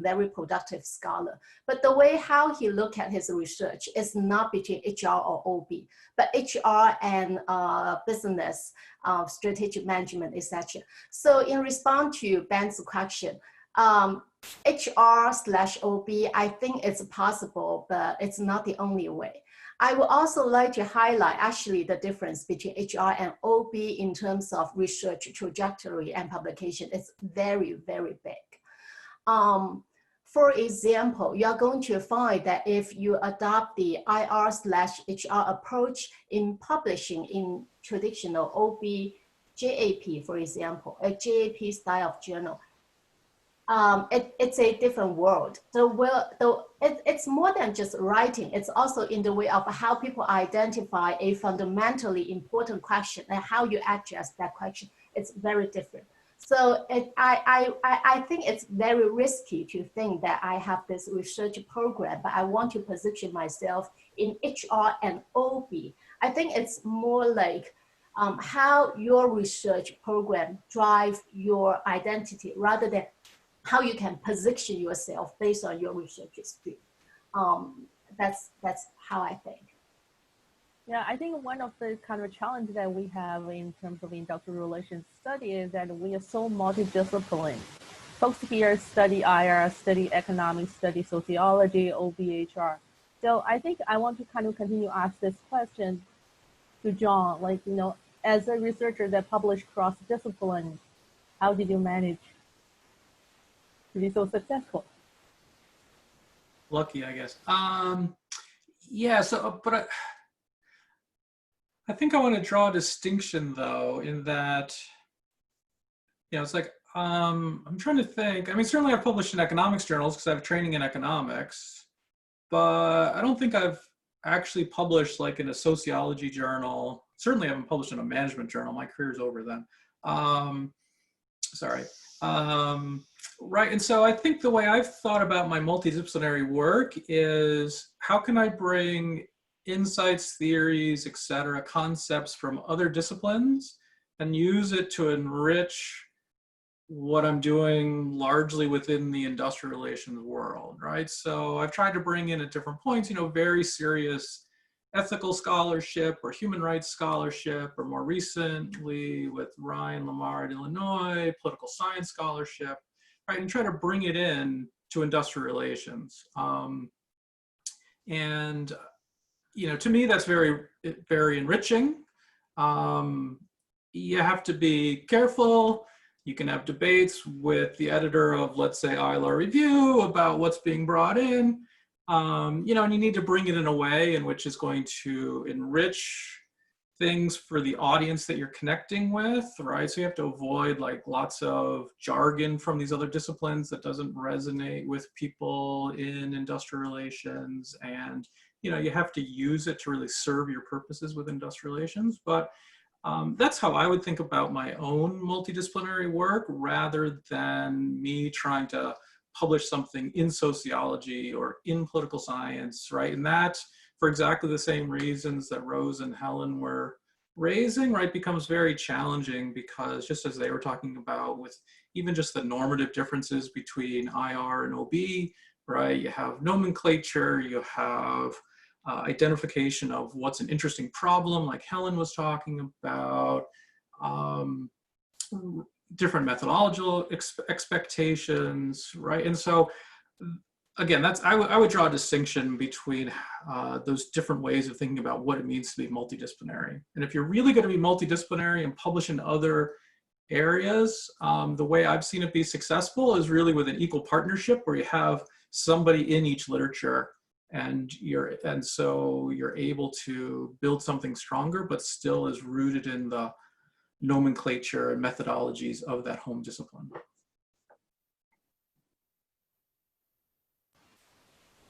Speaker 4: very productive scholar. But the way how he looked at his research is not between HR or OB, but HR and business, strategic management, etc. So in response to Ben's question, HR/OB, I think it's possible, but it's not the only way. I would also like to highlight actually the difference between HR and OB in terms of research trajectory and publication. It's very, very big. For example, you are going to find that if you adopt the IR/HR approach in publishing in traditional OB, JAP, for example, a JAP style of journal, it's a different world. So it's more than just writing. It's also in the way of how people identify a fundamentally important question and how you address that question. It's very different. So I think it's very risky to think that I have this research program, but I want to position myself in HR and OB. I think it's more like how your research program drives your identity rather than how you can position yourself based on your research experience. That's how I think.
Speaker 1: Yeah, I think one of the kind of challenges that we have in terms of industrial relations study is that we are so multidisciplinary. Folks here study IR, study economics, study sociology, OBHR. So I think I want to kind of continue to ask this question to John, like, you know, as a researcher that published cross-discipline, how did you manage to be so successful?
Speaker 3: Lucky, I guess. Yeah, so, but I think I want to draw a distinction though, in that, you know, it's like, I'm trying to think. I mean, certainly I've published in economics journals because I have training in economics, but I don't think I've actually published like in a sociology journal. Certainly I haven't published in a management journal. My career's over then. Sorry. Right, and so I think the way I've thought about my multidisciplinary work is how can I bring insights, theories, etc., concepts from other disciplines and use it to enrich what I'm doing largely within the industrial relations world, right? So I've tried to bring in at different points, you know, very serious ethical scholarship or human rights scholarship, or more recently with Ryan Lamar at Illinois, political science scholarship, right? And try to bring it in to industrial relations. And, you know, to me, that's very, very enriching. You have to be careful. You can have debates with the editor of, let's say, ILR Review about what's being brought in. You know, and you need to bring it in a way in which is going to enrich things for the audience that you're connecting with, right? So you have to avoid like lots of jargon from these other disciplines that doesn't resonate with people in industrial relations. And, you know, you have to use it to really serve your purposes with industrial relations. But that's how I would think about my own multidisciplinary work, rather than me trying to publish something in sociology or in political science, right? And that, for exactly the same reasons that Rose and Helen were raising, right, becomes very challenging, because just as they were talking about with even just the normative differences between IR and OB, right? You have nomenclature, you have identification of what's an interesting problem, like Helen was talking about, different methodological expectations, right? And so, again, that's I would draw a distinction between those different ways of thinking about what it means to be multidisciplinary. And if you're really going to be multidisciplinary and publish in other areas, the way I've seen it be successful is really with an equal partnership where you have somebody in each literature, and so you're able to build something stronger, but still is rooted in the nomenclature and methodologies of that home discipline.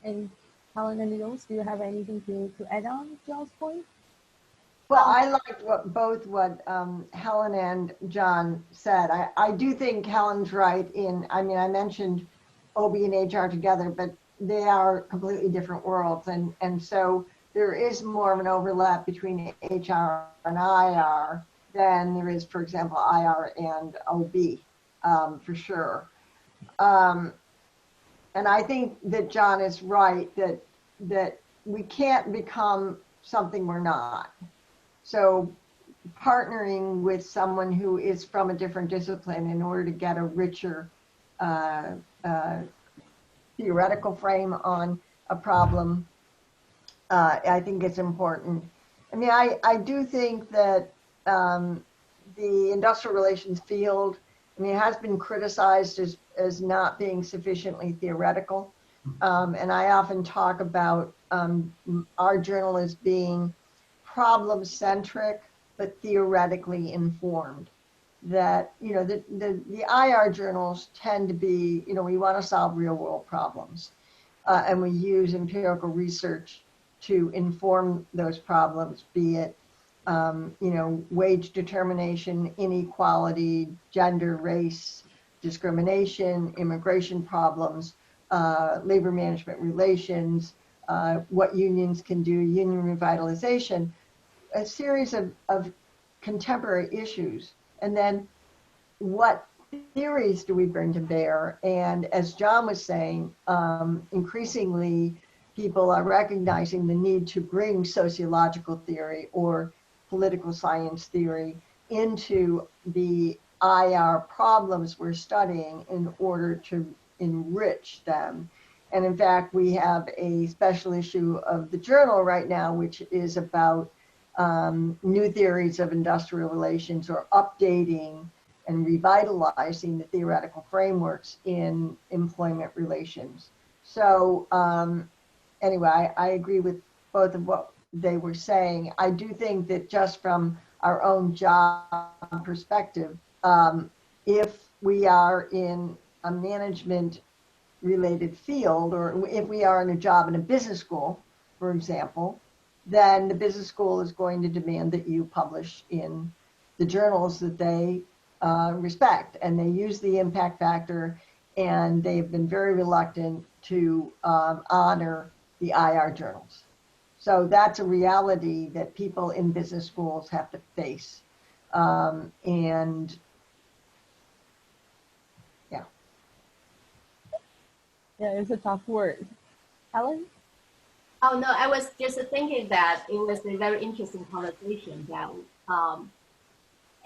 Speaker 1: And Helen and Rose, do you have anything to add on John's point?
Speaker 2: Well, I liked both what Helen and John said. I do think Helen's right in, I mean, I mentioned OB and HR together, but they are completely different worlds. And so there is more of an overlap between HR and IR than there is, for example, IR and OB, for sure. And I think that John is right that we can't become something we're not. So partnering with someone who is from a different discipline in order to get a richer theoretical frame on a problem. I think it's important. I mean, I do think that the industrial relations field, I mean, it has been criticized as not being sufficiently theoretical. And I often talk about our journal as being problem-centric, but theoretically informed. That, you know, the IR journals tend to be, you know, we want to solve real-world problems. And we use empirical research to inform those problems, be it, you know, wage determination, inequality, gender, race, discrimination, immigration problems, labor management relations, what unions can do, union revitalization, a series of contemporary issues. And then what theories do we bring to bear? And as John was saying, increasingly people are recognizing the need to bring sociological theory or political science theory into the IR problems we're studying in order to enrich them. And in fact, we have a special issue of the journal right now, which is about new theories of industrial relations, or updating and revitalizing the theoretical frameworks in employment relations. So anyway, I agree with both of what they were saying. I do think that just from our own job perspective, if we are in a management related field, or if we are in a job in a business school, for example, then the business school is going to demand that you publish in the journals that they respect, and they use the impact factor, and they've been very reluctant to honor the IR journals. So that's a reality that people in business schools have to face. And yeah.
Speaker 1: Yeah, it's a tough word. Helen?
Speaker 4: Oh, no, I was just thinking that it was a very interesting conversation that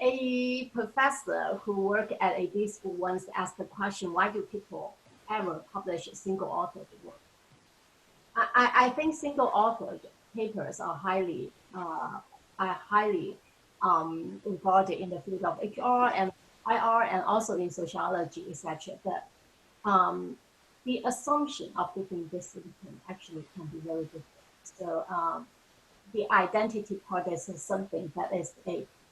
Speaker 4: a professor who worked at a D school once asked the question, why do people ever publish single authored work? I think single authored papers are highly regarded in the field of HR and IR and also in sociology, etc. But the assumption of different disciplines actually can be very different. So the identity part is something that is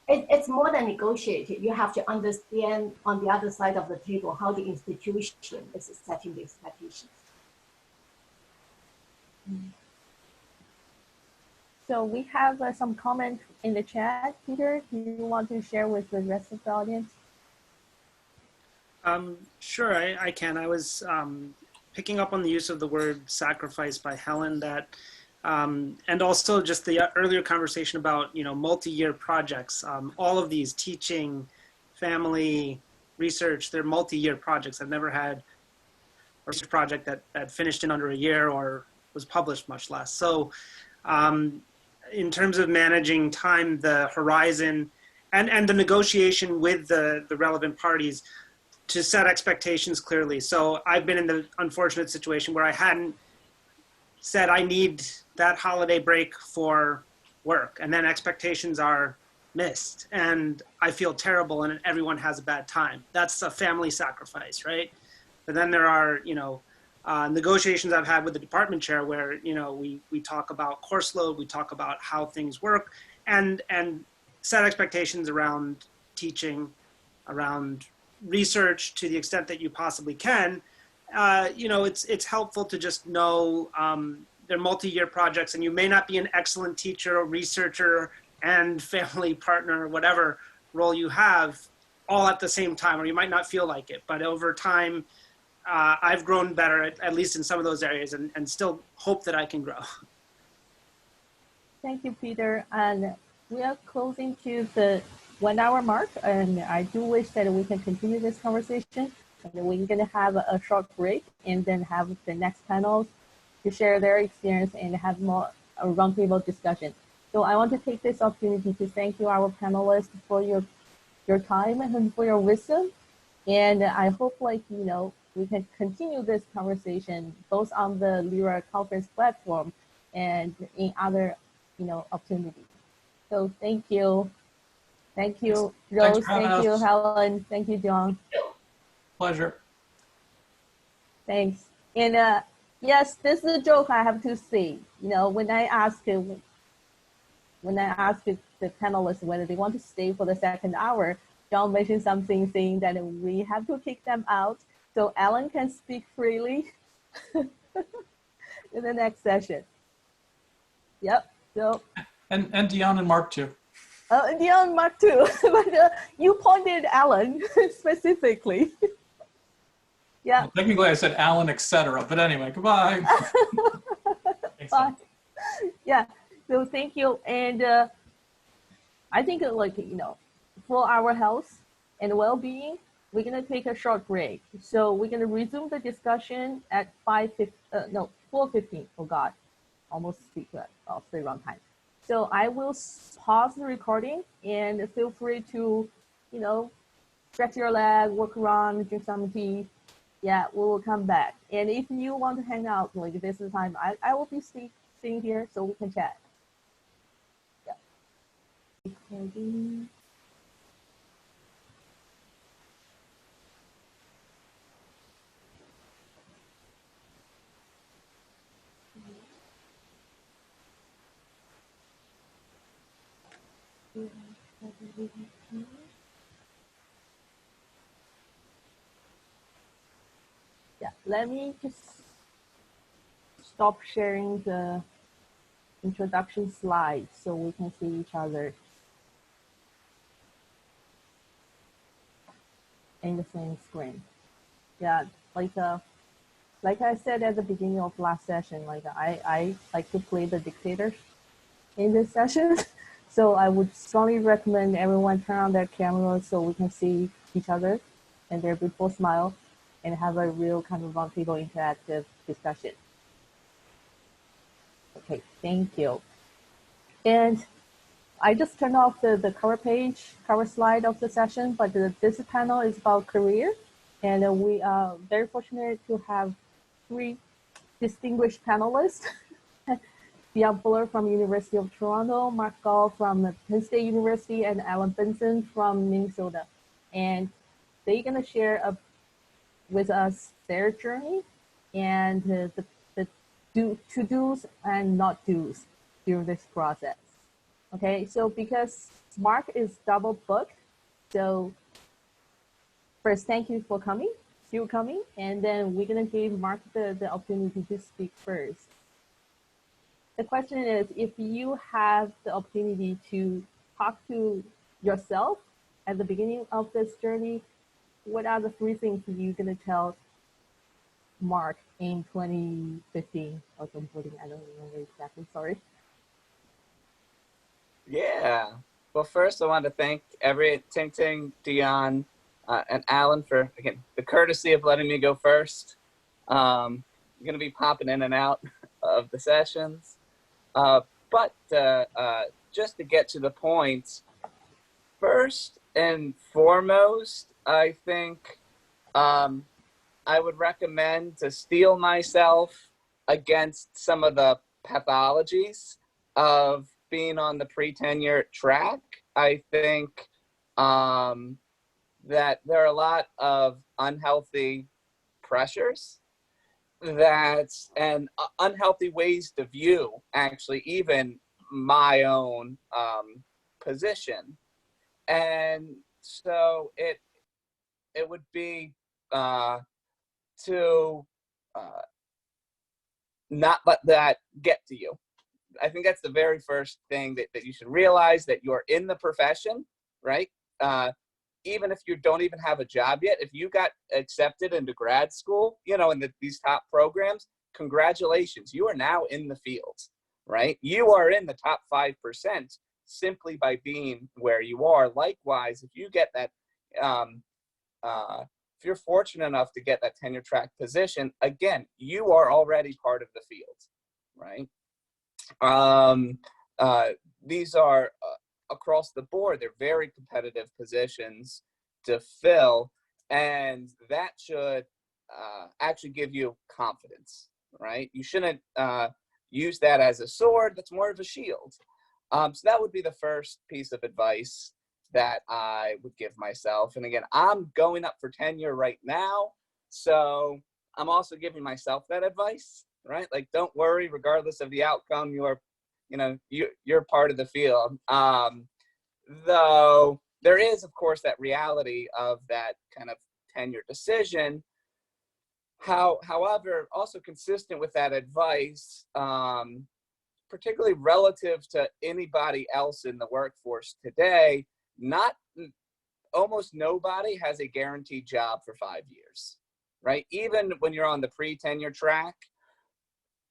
Speaker 4: it's more than negotiated. You have to understand on the other side of the table how the institution is setting the expectations.
Speaker 1: So we have some comments in the chat. Peter, do you want to share with the rest of the audience?
Speaker 8: Sure, I can. I was picking up on the use of the word sacrifice by Helen, that, and also just the earlier conversation about, you know, multi-year projects. All of these, teaching, family, research, they're multi-year projects. I've never had a research project that finished in under a year or was published, much less. So in terms of managing time, the horizon, and the negotiation with the relevant parties to set expectations clearly. So I've been in the unfortunate situation where I hadn't said I need that holiday break for work, and then expectations are missed, and I feel terrible, and everyone has a bad time. That's a family sacrifice, right? But then there are, you know, negotiations I've had with the department chair where, you know, we talk about course load, we talk about how things work, and set expectations around teaching, around research to the extent that you possibly can. You know, it's helpful to just know they're multi-year projects, and you may not be an excellent teacher or researcher and family partner, or whatever role you have, all at the same time, or you might not feel like it. But over time, I've grown better, at least in some of those areas, and still hope that I can grow.
Speaker 1: Thank you, Peter. And we are closing to the 1 hour mark, and I do wish that we can continue this conversation. And we're going to have a short break and then have the next panels to share their experience and have more a roundtable discussion. So I want to take this opportunity to thank you, our panelists, for your time and for your wisdom. And I hope we can continue this conversation both on the LERA conference platform and in other, opportunities. So thank you. Thank you, Rose. Thank you, Helen. Thank you, John.
Speaker 3: Pleasure.
Speaker 1: Thanks. And yes, this is a joke I have to say. When I asked the panelists whether they want to stay for the second hour, John mentioned something saying that we have to kick them out so Alan can speak freely in the next session. Yep. So.
Speaker 3: And Dionne and Mark too.
Speaker 1: Dionne and Mark too. But you pointed Alan specifically. Yeah.
Speaker 3: Well, technically, I said Alan, etc. But anyway, goodbye.
Speaker 1: Bye. Yeah. So thank you, and I think for our health and well-being, we're gonna take a short break. So we're gonna resume the discussion at 4:15. Oh God, almost speak the wrong time. So I will pause the recording and feel free to, stretch your leg, walk around, drink some tea. Yeah, we will come back. And if you want to hang out, this is the time, I will be staying here so we can chat. Yeah. Recording. Yeah, let me just stop sharing the introduction slides so we can see each other in the same screen. Yeah, like I said at the beginning of last session, I like to play the dictator in this session. So I would strongly recommend everyone turn on their camera so we can see each other and their beautiful smile and have a real kind of roundtable interactive discussion. Okay, thank you. And I just turned off the cover slide of the session, but this panel is about career. And we are very fortunate to have 3 distinguished panelists. Dionne Pohler from University of Toronto, Mark Gough from Penn State University, and Alan Benson from Minnesota. And they're gonna share with us their journey and the to-dos and not do's during this process. Okay, so because Mark is double booked, so first, thank you for coming, and then we're gonna give Mark the opportunity to speak first. The question is, if you have the opportunity to talk to yourself at the beginning of this journey, what are the 3 things you're gonna tell Mark in 2015 or 2014? I don't remember exactly, sorry.
Speaker 9: Yeah. Well, first I want to thank Tingting, Dionne, and Alan for, again, the courtesy of letting me go first. I'm going to be popping in and out of the sessions. But just to get to the point, first and foremost, I think I would recommend to steel myself against some of the pathologies of being on the pre-tenure track. I think that there are a lot of unhealthy pressures and unhealthy ways to view actually even my own position. And so it would be to not let that get to you. I think that's the very first thing that you should realize, that you're in the profession, right? Even if you don't even have a job yet, if you got accepted into grad school, in these top programs, congratulations, you are now in the field, right? You are in the top 5% simply by being where you are. Likewise, if you get that, if you're fortunate enough to get that tenure track position, again, you are already part of the field, right? These are across the board, they're very competitive positions to fill. And that should actually give you confidence, right? You shouldn't use that as a sword. That's more of a shield. So that would be the first piece of advice that I would give myself. And again, I'm going up for tenure right now, so I'm also giving myself that advice, right? Like, don't worry, regardless of the outcome, you're part of the field. Though there is, of course, that reality of that kind of tenure decision. However, also consistent with that advice, particularly relative to anybody else in the workforce today, almost nobody has a guaranteed job for 5 years, right? Even when you're on the pre-tenure track,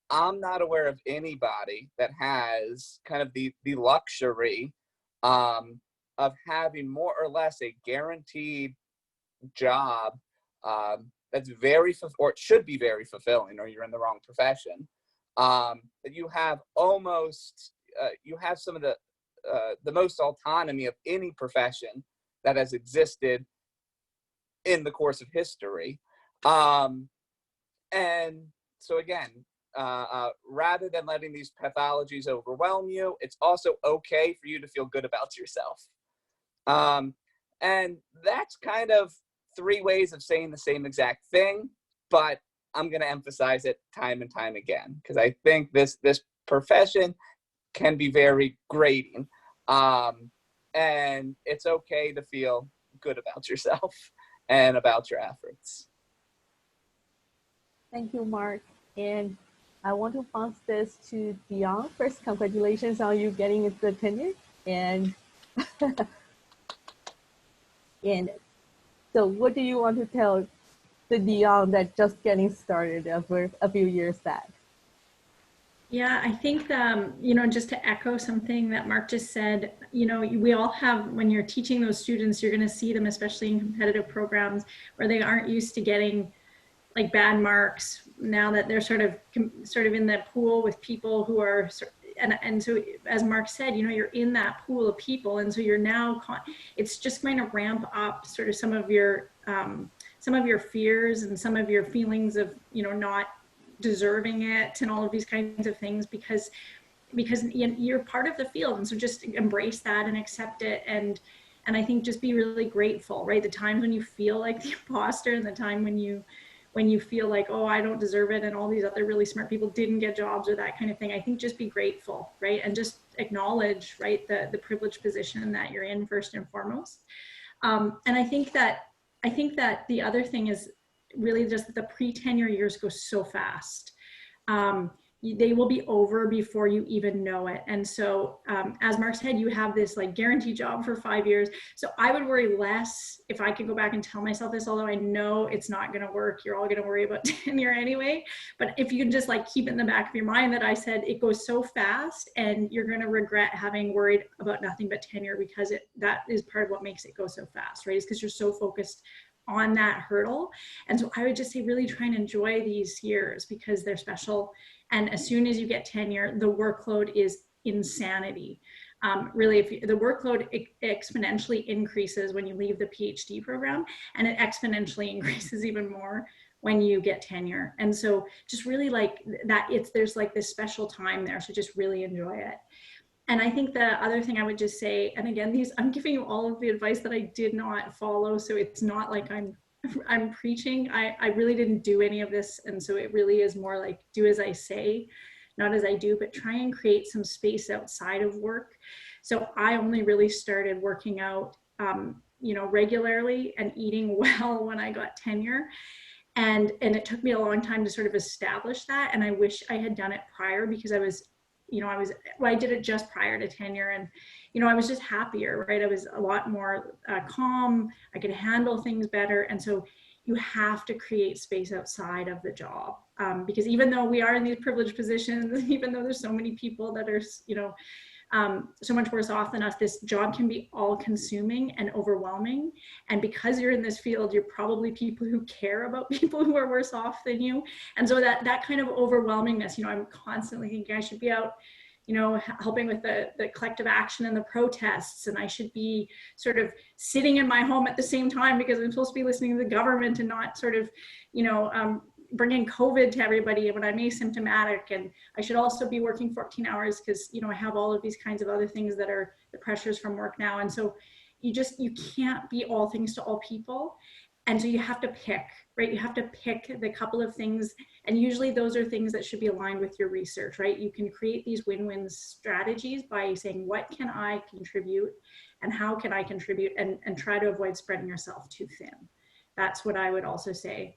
Speaker 9: I'm not aware of anybody that has kind of the luxury of having more or less a guaranteed job that's or it should be very fulfilling, or you're in the wrong profession. That you have almost, you have some of the most autonomy of any profession that has existed in the course of history. And so again, rather than letting these pathologies overwhelm you, it's also okay for you to feel good about yourself. And that's kind of 3 ways of saying the same exact thing, but I'm going to emphasize it time and time again, because I think this profession can be very grating. And it's okay to feel good about yourself and about your efforts.
Speaker 1: Thank you, Mark. And I want to pass this to Dionne. First, congratulations on you getting the tenure. And and so what do you want to tell the Dionne that just getting started a few years back?
Speaker 10: Yeah, I think, just to echo something that Mark just said, we all have, when you're teaching those students, you're going to see them, especially in competitive programs where they aren't used to getting like bad marks, now that they're sort of in that pool with people who are, and so as Mark said, you're in that pool of people. And so you're now, it's just going to ramp up sort of some of your fears and some of your feelings of, not deserving it and all of these kinds of things, because you're part of the field. And so just embrace that and accept it. And I think just be really grateful, right? The times when you feel like the imposter, and the time when you feel like, oh, I don't deserve it, and all these other really smart people didn't get jobs, or that kind of thing. I think just be grateful, right? And just acknowledge, right, the privileged position that you're in first and foremost. And I think that the other thing is really just that the pre-tenure years go so fast. They will be over before you even know it. And so, as Mark said, you have this like guaranteed job for 5 years. So I would worry less if I could go back and tell myself this, although I know it's not going to work. You're all going to worry about tenure anyway. But if you can just like keep it in the back of your mind that I said it goes so fast, and you're going to regret having worried about nothing but tenure, because that is part of what makes it go so fast, right? Is because you're so focused on that hurdle. And so I would just say really try and enjoy these years, because they're special. And as soon as you get tenure, the workload is insanity. Really, the workload exponentially increases when you leave the PhD program, and it exponentially increases even more when you get tenure. And so just really like that, there's like this special time there. So just really enjoy it. And I think the other thing I would just say, and again, I'm giving you all of the advice that I did not follow. So it's not like I'm preaching. I really didn't do any of this. And so it really is more like do as I say, not as I do, but try and create some space outside of work. So I only really started working out, regularly and eating well when I got tenure. And it took me a long time to sort of establish that. And I wish I had done it prior, because I did it just prior to tenure, and, I was just happier, right? I was a lot more calm. I could handle things better. And so you have to create space outside of the job, because even though we are in these privileged positions, even though there's so many people that are, so much worse off than us, this job can be all consuming and overwhelming. And because you're in this field, you're probably people who care about people who are worse off than you. And so that kind of overwhelmingness, I'm constantly thinking I should be out you know, helping with the collective action and the protests, and I should be sort of sitting in my home at the same time because I'm supposed to be listening to the government and not sort of, you know, bringing COVID to everybody when I'm asymptomatic. And I should also be working 14 hours because, you know, I have all of these kinds of other things that are the pressures from work now. And so you can't be all things to all people. And so you have to pick, right? You have to pick the couple of things. And usually those are things that should be aligned with your research, right? You can create these win-win strategies by saying, what can I contribute and how can I contribute, and try to avoid spreading yourself too thin. That's what I would also say.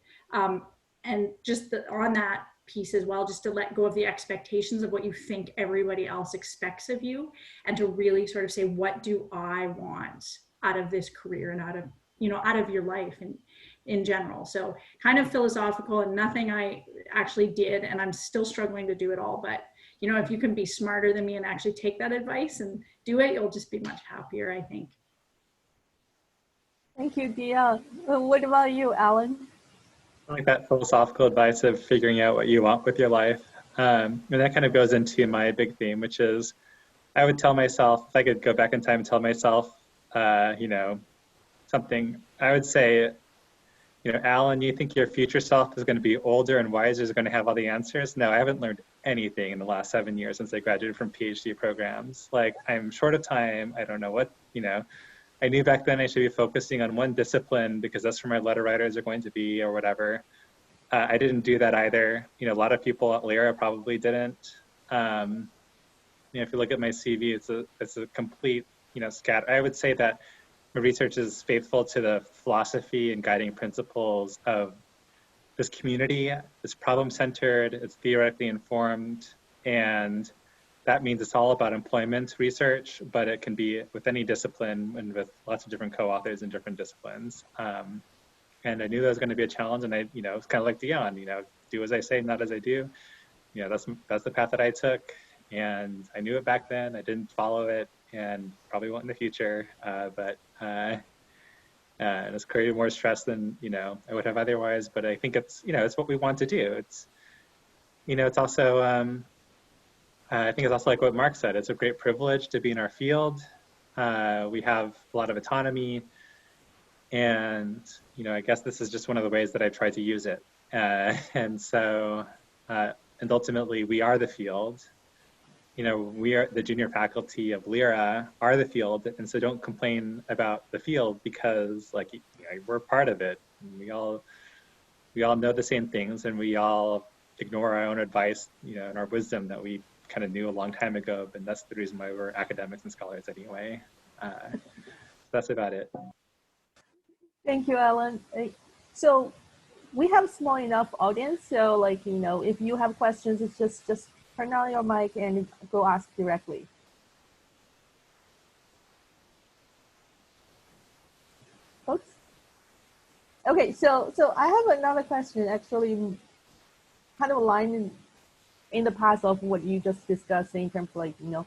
Speaker 10: And just on that piece as well, just to let go of the expectations of what you think everybody else expects of you, and to really sort of say, what do I want out of this career and out of, you know, out of your life in general. So kind of philosophical, and nothing I actually did, and I'm still struggling to do it all. But, you know, if you can be smarter than me and actually take that advice and do it, you'll just be much happier, I think.
Speaker 1: Thank you, Dionne. What about you, Alan?
Speaker 6: I like that philosophical advice of figuring out what you want with your life. And that kind of goes into my big theme, which is I would tell myself, if I could go back in time and tell myself, you know, something, I would say, you know, Alan, you think your future self is going to be older and wiser, is going to have all the answers? No, I haven't learned anything in the last 7 years since I graduated from PhD programs. Like, I'm short of time. I don't know what, you know, I knew back then I should be focusing on one discipline because that's where my letter writers are going to be or whatever. I didn't do that either. You know, a lot of people at LERA probably didn't. You know, if you look at my CV, it's a complete, you know, scatter. I would say that my research is faithful to the philosophy and guiding principles of this community. It's problem-centered, it's theoretically informed, and that means it's all about employment research, but it can be with any discipline and with lots of different co-authors in different disciplines. And I knew that was going to be a challenge, and I, you know, it's kind of like Dionne, you know, do as I say, not as I do. You know, that's the path that I took, and I knew it back then. I didn't follow it, and probably won't in the future. But it's created more stress than, you know, I would have otherwise. But I think it's, you know, it's what we want to do. It's, you know, it's also, I think it's also like what Mark said. It's a great privilege to be in our field. We have a lot of autonomy. And, you know, I guess this is just one of the ways that I've tried to use it. And so, and ultimately, we are the field. You know, we are the junior faculty of LERA are the field. And so don't complain about the field because, like, you know, we're part of it. And we all know the same things, and we all ignore our own advice, you know, and our wisdom that we kind of knew a long time ago. And that's the reason why we're academics and scholars anyway. So that's about it.
Speaker 1: Thank you, Alan. So we have a small enough audience. So, like, you know, if you have questions, it's just turn on your mic and go ask directly. Folks? Okay, so I have another question, actually, kind of aligned in the path of what you just discussed in terms of, like, you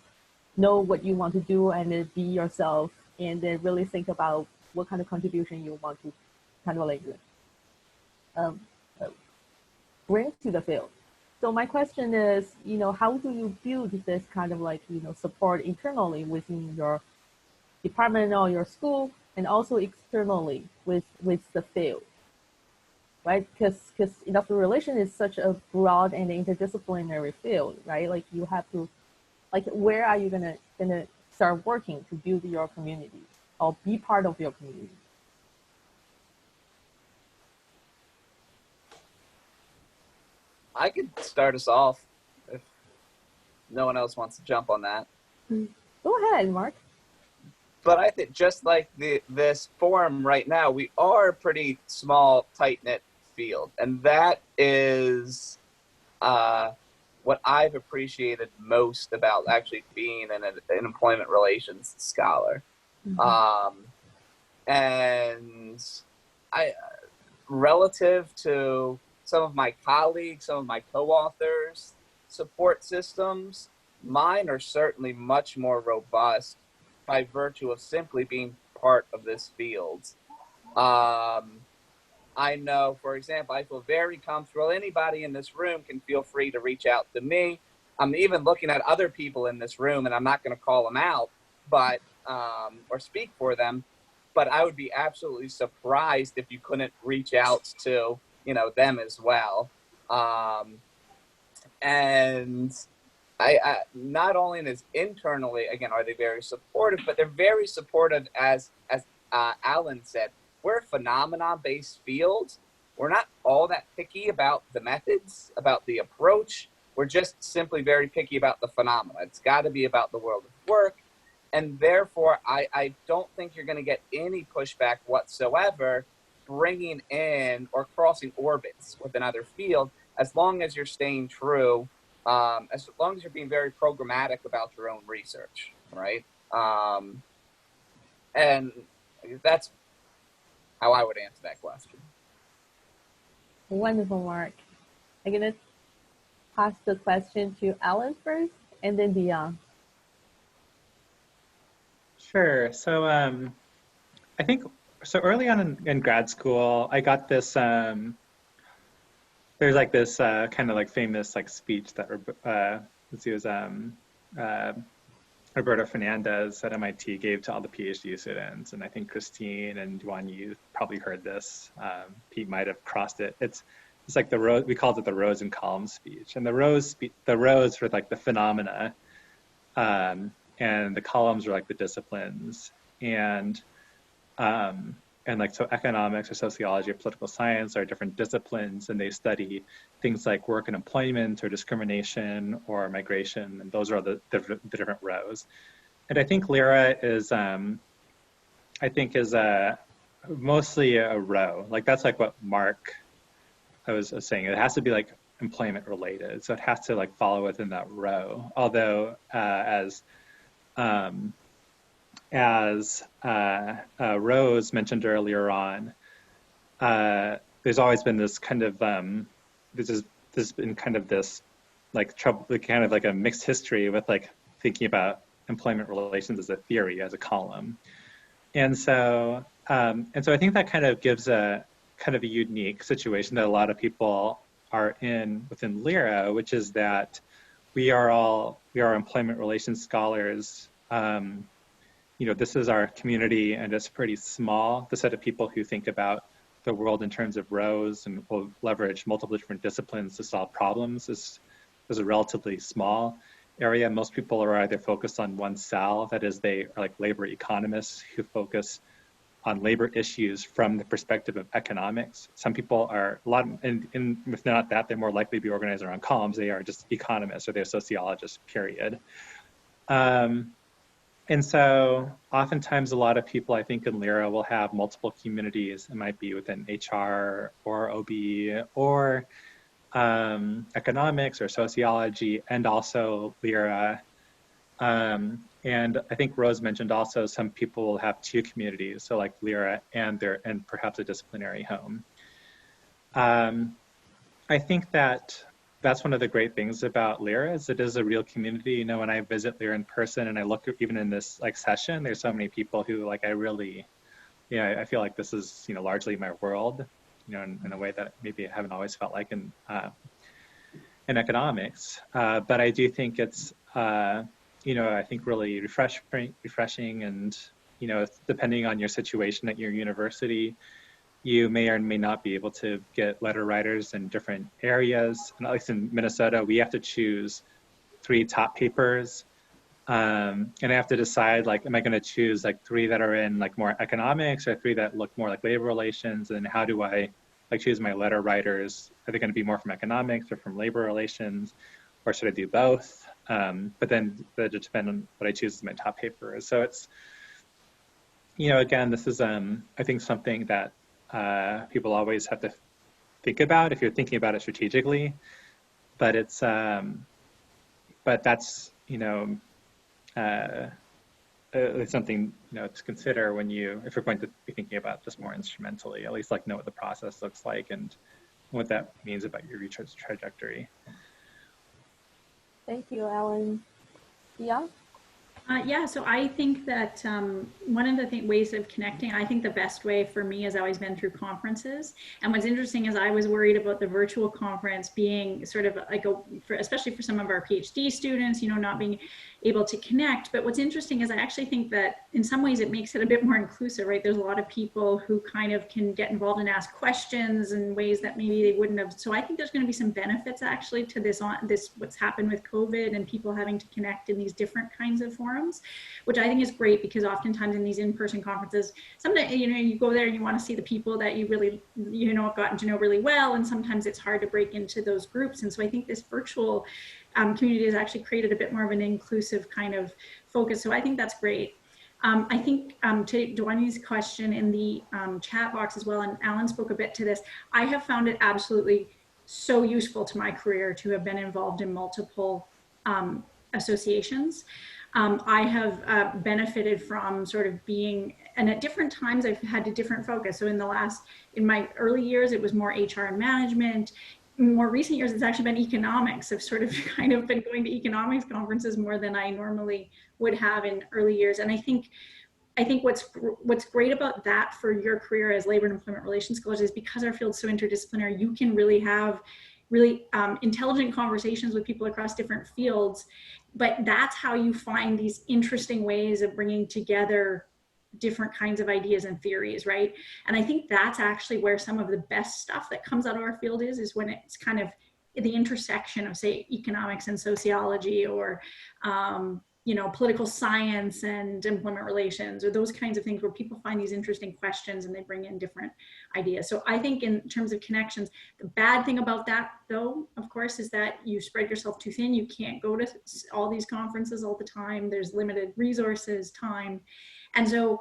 Speaker 1: know what you want to do and then be yourself, and then really think about what kind of contribution you want to kind of like bring to the field. So my question is, you know, how do you build this kind of like, you know, support internally within your department or your school, and also externally with the field, right? Because industrial relations is such a broad and interdisciplinary field, right? Like, you have to, like, where are you gonna start working to build your community or be part of your community?
Speaker 9: I could start us off if no one else wants to jump on that.
Speaker 1: Go ahead, Mark.
Speaker 9: But I think just like this forum right now, we are a pretty small, tight-knit field. And that is what I've appreciated most about actually being an employment relations scholar. Mm-hmm. And relative to some of my colleagues, some of my co-authors' support systems, mine are certainly much more robust by virtue of simply being part of this field. I know, for example, I feel very comfortable. Anybody in this room can feel free to reach out to me I'm even looking at other people in this room, and I'm not going to call them out, but or speak for them, but I would be absolutely surprised if you couldn't reach out to, you know, them as well. And I not only is internally, again, are they very supportive, but they're very supportive as Alan said, we're a phenomenon-based field. We're not all that picky about the methods, about the approach. We're just simply very picky about the phenomena. It's got to be about the world of work. And therefore, I don't think you're going to get any pushback whatsoever bringing in or crossing orbits with another field, as long as you're staying true, as long as you're being very programmatic about your own research, right? And that's how I would answer that question.
Speaker 1: Wonderful, Mark. I'm going to pass the question to Alan first, and then Dionne.
Speaker 6: Sure. So I think, so early on in grad school, I got this, there's like this kind of like famous like speech that Roberto Fernandez at MIT gave to all the PhD students. And I think Christine and Dionne, you probably heard this. Pete might have crossed it. It's like the row, we called it the rows and columns speech. And the rows were like the phenomena, and the columns were like the disciplines. And like, so economics or sociology or political science are different disciplines, and they study things like work and employment or discrimination or migration, and those are the different rows. And I think LERA is, mostly a row. Like, that's like what Mark was saying. It has to be like employment related, so it has to like follow within that row. Although as Rose mentioned earlier on, there's always been this kind of there's been kind of this like trouble, kind of like a mixed history with like thinking about employment relations as a theory, as a column, and so I think that kind of gives a kind of a unique situation that a lot of people are in within LERA, which is that we are employment relations scholars. You know, this is our community, and it's pretty small. The set of people who think about the world in terms of rows and will leverage multiple different disciplines to solve problems is a relatively small area. Most people are either focused on one cell, that is, they are like labor economists who focus on labor issues from the perspective of economics. Some people are, and if not that, they're more likely to be organized around columns. They are just economists, or they're sociologists, period. And so oftentimes a lot of people, I think, in LERA will have multiple communities. It might be within HR or OB or economics or sociology, and also LERA. And I think Rose mentioned also some people will have two communities, so like LERA and perhaps a disciplinary home. I think that's one of the great things about LERA, is it is a real community. You know, when I visit LERA in person and I look even in this like session, there's so many people who like, I really, you know, I feel like this is, you know, largely my world, you know, in a way that maybe I haven't always felt like in economics. But I do think it's, you know, I think really refreshing, and, you know, depending on your situation at your university, you may or may not be able to get letter writers in different areas. And at least in Minnesota, we have to choose 3 top papers. And I have to decide, like, am I gonna choose like 3 that are in like more economics, or 3 that look more like labor relations? And how do I like choose my letter writers? Are they gonna be more from economics or from labor relations? Or should I do both? But then that just depend on what I choose as my top paper. So it's, you know, again, this is, I think, something that people always have to think about if you're thinking about it strategically, but it's, but that's, you know, it's something, you know, to consider when if you're going to be thinking about this more instrumentally, at least like know what the process looks like and what that means about your research trajectory.
Speaker 1: Thank you, Alan. Dionne?
Speaker 10: Yeah, so I think that one of the ways of connecting, I think the best way for me has always been through conferences. And what's interesting is I was worried about the virtual conference being sort of like especially for some of our PhD students, you know, not being able to connect. But what's interesting is I actually think that in some ways it makes it a bit more inclusive, right? There's a lot of people who kind of can get involved and ask questions in ways that maybe they wouldn't have. So I think there's going to be some benefits actually to this what's happened with COVID and people having to connect in these different kinds of forums, which I think is great, because oftentimes in these in-person conferences, sometimes, you know, you go there and you want to see the people that you really, you know, have gotten to know really well, and sometimes it's hard to break into those groups. And so I think this virtual community has actually created a bit more of an inclusive kind of focus. So I think that's great. I think to Dionne's question in the chat box as well, and Alan spoke a bit to this, I have found it absolutely so useful to my career to have been involved in multiple associations. I have benefited from sort of being, and at different times I've had a different focus. So in my early years, it was more HR and management. In more recent years, it's actually been economics. I've sort of kind of been going to economics conferences more than I normally would have in early years. And I think what's great about that for your career as labor and employment relations scholars is because our field's so interdisciplinary, you can really have really intelligent conversations with people across different fields. But that's how you find these interesting ways of bringing together different kinds of ideas and theories, right? And I think that's actually where some of the best stuff that comes out of our field is when it's kind of the intersection of, say, economics and sociology, or you know, political science and employment relations, or those kinds of things where people find these interesting questions and they bring in different ideas. So I think in terms of connections, the bad thing about that, though, of course, is that you spread yourself too thin. You can't go to all these conferences all the time. There's limited resources, time. And so,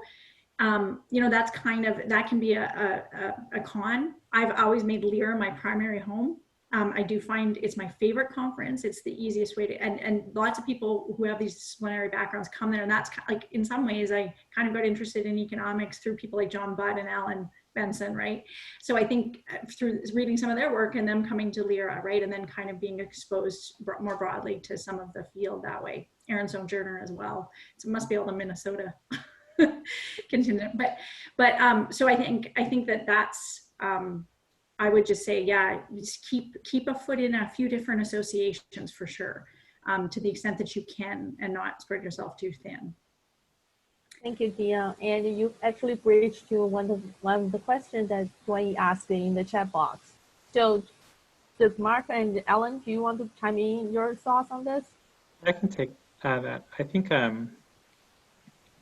Speaker 10: you know, that can be a con. I've always made LERA my primary home. I do find it's my favorite conference. It's the easiest way to, and lots of people who have these disciplinary backgrounds come there, and that's like, in some ways, I kind of got interested in economics through people like Batt and Alan Benson, right? So I think through reading some of their work and them coming to LERA, right, and then kind of being exposed more broadly to some of the field that way. Aaron Sojourner as well. So it must be all the Minnesota contingent, but so I think that's I would just say, yeah, just keep a foot in a few different associations for sure, to the extent that you can, and not spread yourself too thin.
Speaker 1: Thank you, Dionne. And you actually bridged to one of the questions that Dwayne asked in the chat box. So does Mark and Ellen, do you want to chime in your thoughts on this?
Speaker 11: I can take that. I think,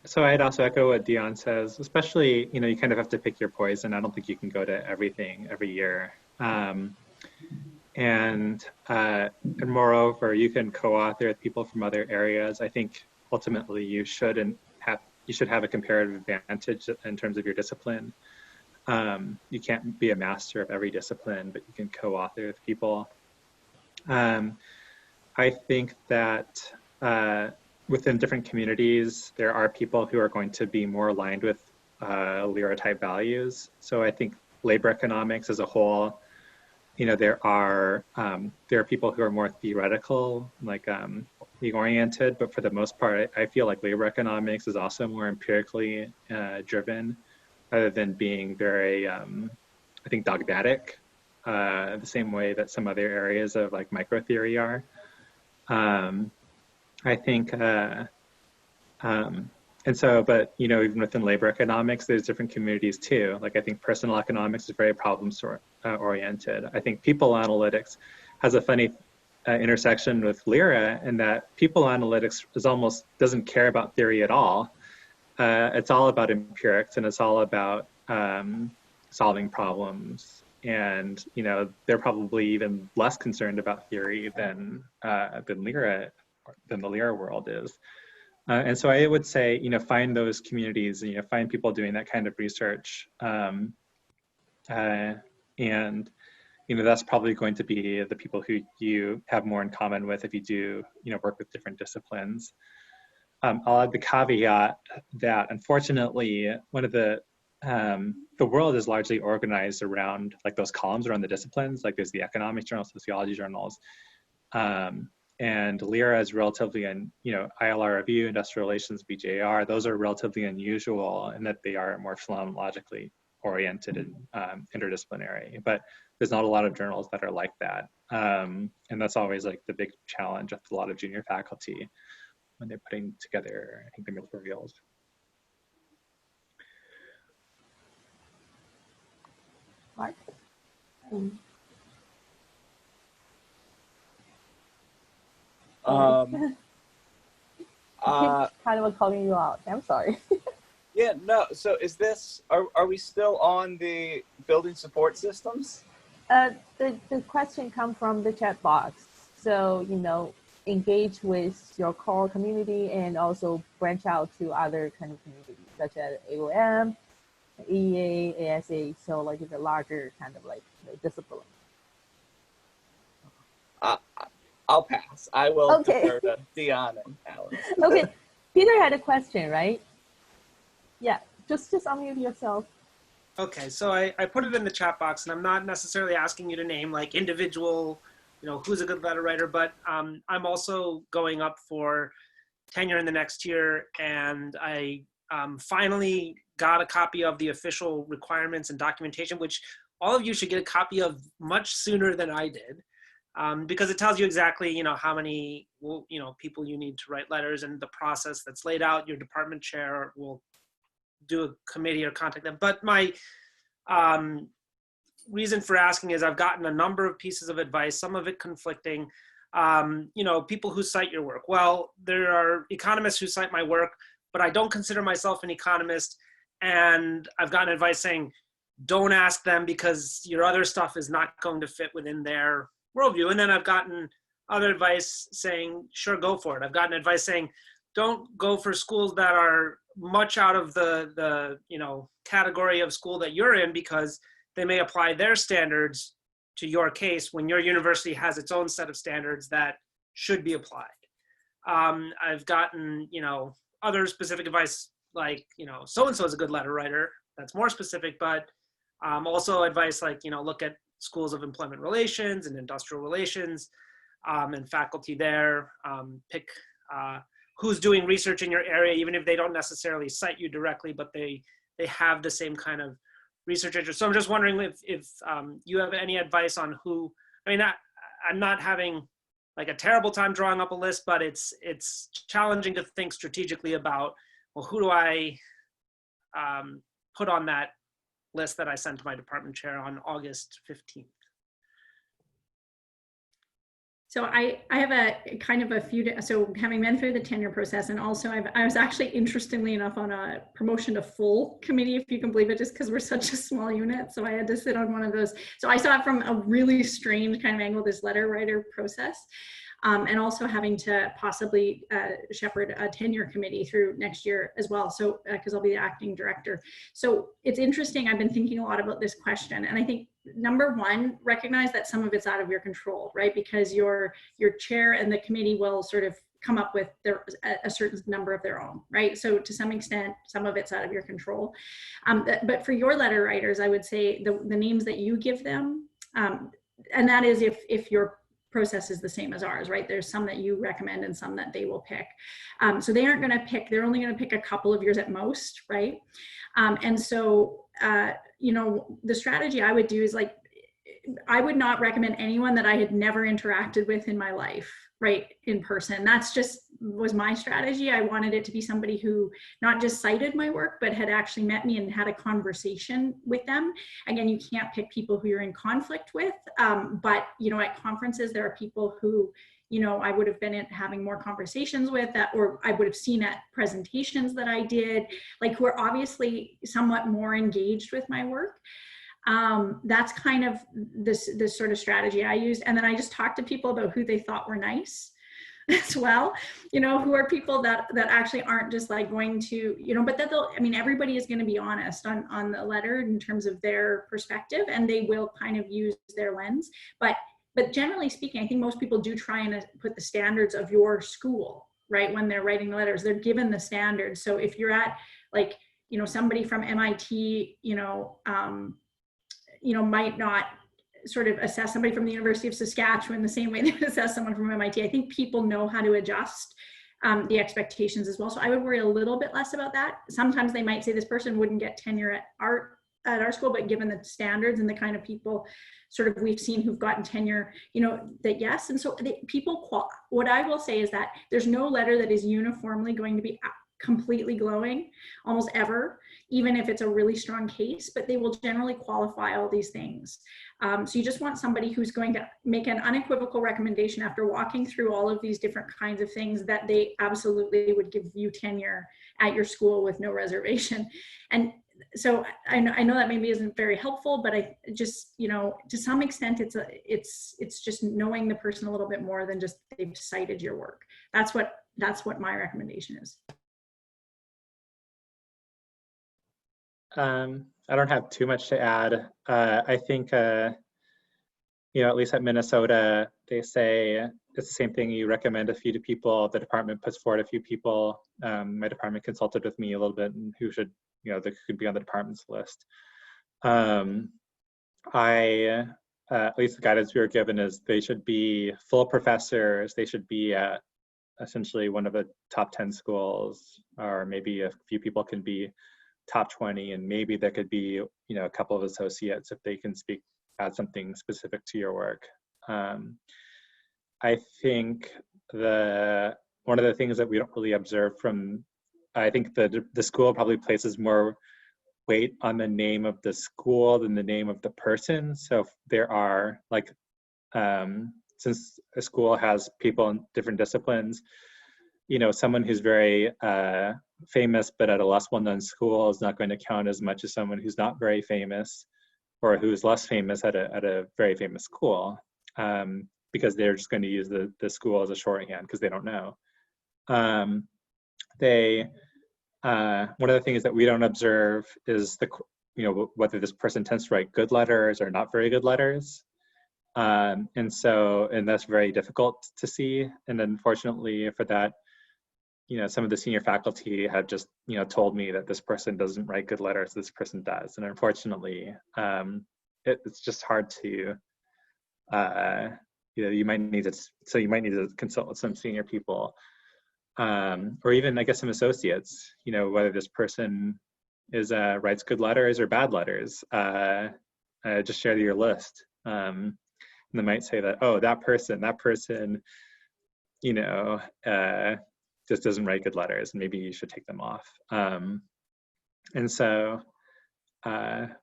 Speaker 11: so I'd also echo what Dionne says, especially, you know, you kind of have to pick your poison. I don't think you can go to everything every year. And moreover, you can co-author with people from other areas. I think ultimately you should have a comparative advantage in terms of your discipline. You can't be a master of every discipline, but you can co-author with people. I think that within different communities, there are people who are going to be more aligned with LERA type values. So I think labor economics as a whole, you know, there are people who are more theoretical, like oriented, but for the most part, I feel like labor economics is also more empirically driven, rather than being very, I think, dogmatic, the same way that some other areas of like microtheory are. I think, and so, but, you know, even within labor economics, there's different communities too. Like, I think personal economics is very problem oriented. I think people analytics has a funny intersection with LERA, in that people analytics doesn't care about theory at all. It's all about empirics, and it's all about solving problems. And, you know, they're probably even less concerned about theory than LERA, than the LERA world is. And so I would say, you know, find those communities, you know, find people doing that kind of research. And, you know, that's probably going to be the people who you have more in common with if you do, you know, work with different disciplines. I'll add the caveat that, unfortunately, one of the world is largely organized around like those columns around the disciplines. Like, there's the economics journals, sociology journals, And LERA is relatively, ILR review, industrial relations, BJR, those are relatively unusual in that they are more phenomenologically oriented and interdisciplinary. But there's not a lot of journals that are like that. And that's always like the big challenge with a lot of junior faculty when they're putting together, I think, the materials.
Speaker 1: Mark? Kind of calling you out. I'm sorry.
Speaker 9: Yeah, no. So is this, are we still on the building support systems?
Speaker 1: The question comes from the chat box. So, engage with your core community and also branch out to other kind of communities such as AOM, EA, ASA. So like the larger kind of like discipline.
Speaker 9: I'll pass. I will
Speaker 1: Okay.
Speaker 9: defer to Dionne and Helen.
Speaker 1: Okay, Peter had a question, right? Yeah, just unmute yourself.
Speaker 8: Okay, so I put it in the chat box, and I'm not necessarily asking you to name like individual, who's a good letter writer, but I'm also going up for tenure in the next year, and I finally got a copy of the official requirements and documentation, which all of you should get a copy of much sooner than I did. Because it tells you exactly, how many, people you need to write letters and the process that's laid out. Your department chair will do a committee or contact them. But my reason for asking is I've gotten a number of pieces of advice, some of it conflicting. People who cite your work. Well, there are economists who cite my work, but I don't consider myself an economist. And I've gotten advice saying, don't ask them because your other stuff is not going to fit within their worldview. And then I've gotten other advice saying, sure, go for it. I've gotten advice saying, don't go for schools that are much out of the category of school that you're in because they may apply their standards to your case when your university has its own set of standards that should be applied. I've gotten, other specific advice like, so-and-so is a good letter writer. That's more specific, but also advice like, look at schools of employment relations and industrial relations and faculty there. Pick who's doing research in your area, even if they don't necessarily cite you directly, but they have the same kind of research interest. So I'm just wondering if you have any advice on who, I'm not having like a terrible time drawing up a list, but it's challenging to think strategically about, well, who do I put on that list that I sent to my department chair on August 15th.
Speaker 10: So I have a kind of a few, so having been through the tenure process, and also I was actually, interestingly enough, on a promotion to full committee, if you can believe it, just because we're such a small unit. So I had to sit on one of those. So I saw it from a really strange kind of angle, this letter writer process. And also having to possibly shepherd a tenure committee through next year as well. So, because I'll be the acting director. So it's interesting, I've been thinking a lot about this question. And I think, number one, recognize that some of it's out of your control, right? Because your chair and the committee will sort of come up with a certain number of their own, right? So to some extent, some of it's out of your control. But for your letter writers, I would say the names that you give them, and that is if your process is the same as ours, right? There's some that you recommend and some that they will pick. So they aren't going to pick, they're only going to pick a couple of yours at most, right? And so, the strategy I would do is like, I would not recommend anyone that I had never interacted with in my life, right, in person. That's just was my strategy. I wanted it to be somebody who not just cited my work, but had actually met me and had a conversation with them. Again, you can't pick people who you're in conflict with, but, at conferences, there are people who, I would have been having more conversations with that, or I would have seen at presentations that I did, like who are obviously somewhat more engaged with my work. That's kind of this sort of strategy I used. And then I just talked to people about who they thought were nice as well, who are people that actually aren't just like going to, but that everybody is going to be honest on the letter in terms of their perspective, and they will kind of use their lens. But generally speaking, I think most people do try and put the standards of your school, right? When they're writing the letters, they're given the standards. So if you're at like, somebody from MIT, might not sort of assess somebody from the University of Saskatchewan the same way they would assess someone from MIT. I think people know how to adjust the expectations as well. So I would worry a little bit less about that. Sometimes they might say this person wouldn't get tenure at our school, but given the standards and the kind of people sort of we've seen who've gotten tenure, you know, that yes. And so what I will say is that there's no letter that is uniformly going to be completely glowing almost ever, even if it's a really strong case, but they will generally qualify all these things. So you just want somebody who's going to make an unequivocal recommendation after walking through all of these different kinds of things that they absolutely would give you tenure at your school with no reservation. And so I know that maybe isn't very helpful, but I just, you know, to some extent it's just knowing the person a little bit more than just they've cited your work. That's what my recommendation is.
Speaker 11: I don't have too much to add. I think, you know, at least at Minnesota, they say it's the same thing. You recommend a few to people, the department puts forward a few people. My department consulted with me a little bit and who should, you know, that could be on the department's list. At least the guidance we were given is they should be full professors. They should be at essentially one of the top 10 schools, or maybe a few people can be top 20, and maybe there could be, you know, a couple of associates if they can add something specific to your work. I think one of the things that we don't really observe from, I think the school probably places more weight on the name of the school than the name of the person. So if there are like, since a school has people in different disciplines, you know, someone who's very famous but at a less well-known school is not going to count as much as someone who's not very famous or who's less famous at a very famous school, because they're just going to use the school as a shorthand because they don't know. One of the things that we don't observe is you know, whether this person tends to write good letters or not very good letters. And that's very difficult to see. And unfortunately for that, you know, some of the senior faculty have just, you know, told me that this person doesn't write good letters, this person does. And unfortunately, it's just hard to, you know, you might need to consult with some senior people, or even, I guess, some associates, you know, whether this person writes good letters or bad letters. Just share your list. And they might say that, oh, that person, you know, just doesn't write good letters, and maybe you should take them off. And so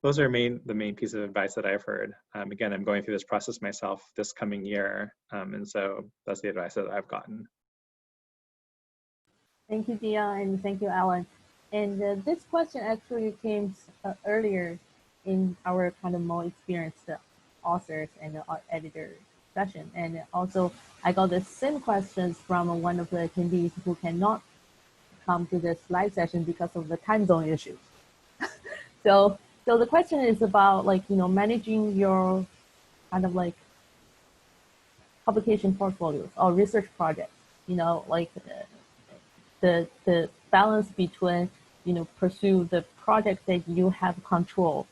Speaker 11: those are the main piece of advice that I've heard. Again, I'm going through this process myself this coming year, and so that's the advice that I've gotten.
Speaker 1: Thank you, Dionne, and thank you, Alan. And this question actually came earlier in our kind of more experienced authors and editor session. And also, I got the same questions from one of the attendees who cannot come to this live session because of the time zone issues. So the question is about, like, you know, managing your kind of like publication portfolios or research projects, you know, like the balance between, you know, pursue the project that you have control,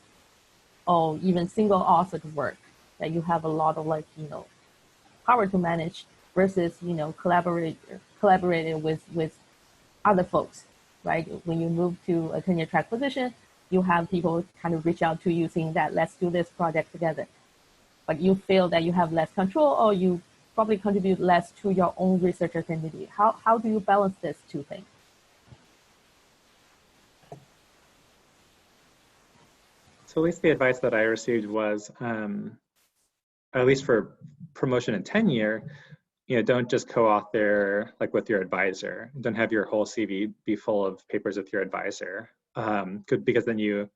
Speaker 1: or even single authored work that you have a lot of, like, you know, power to manage, versus, you know, collaborating with other folks, right? When you move to a tenure track position, you have people kind of reach out to you saying that let's do this project together, but you feel that you have less control, or you probably contribute less to your own research activity. How do you balance these two things?
Speaker 11: So at least the advice that I received was, at least for promotion and tenure, you know, don't just co-author like with your advisor. Don't have your whole CV be full of papers with your advisor, because then you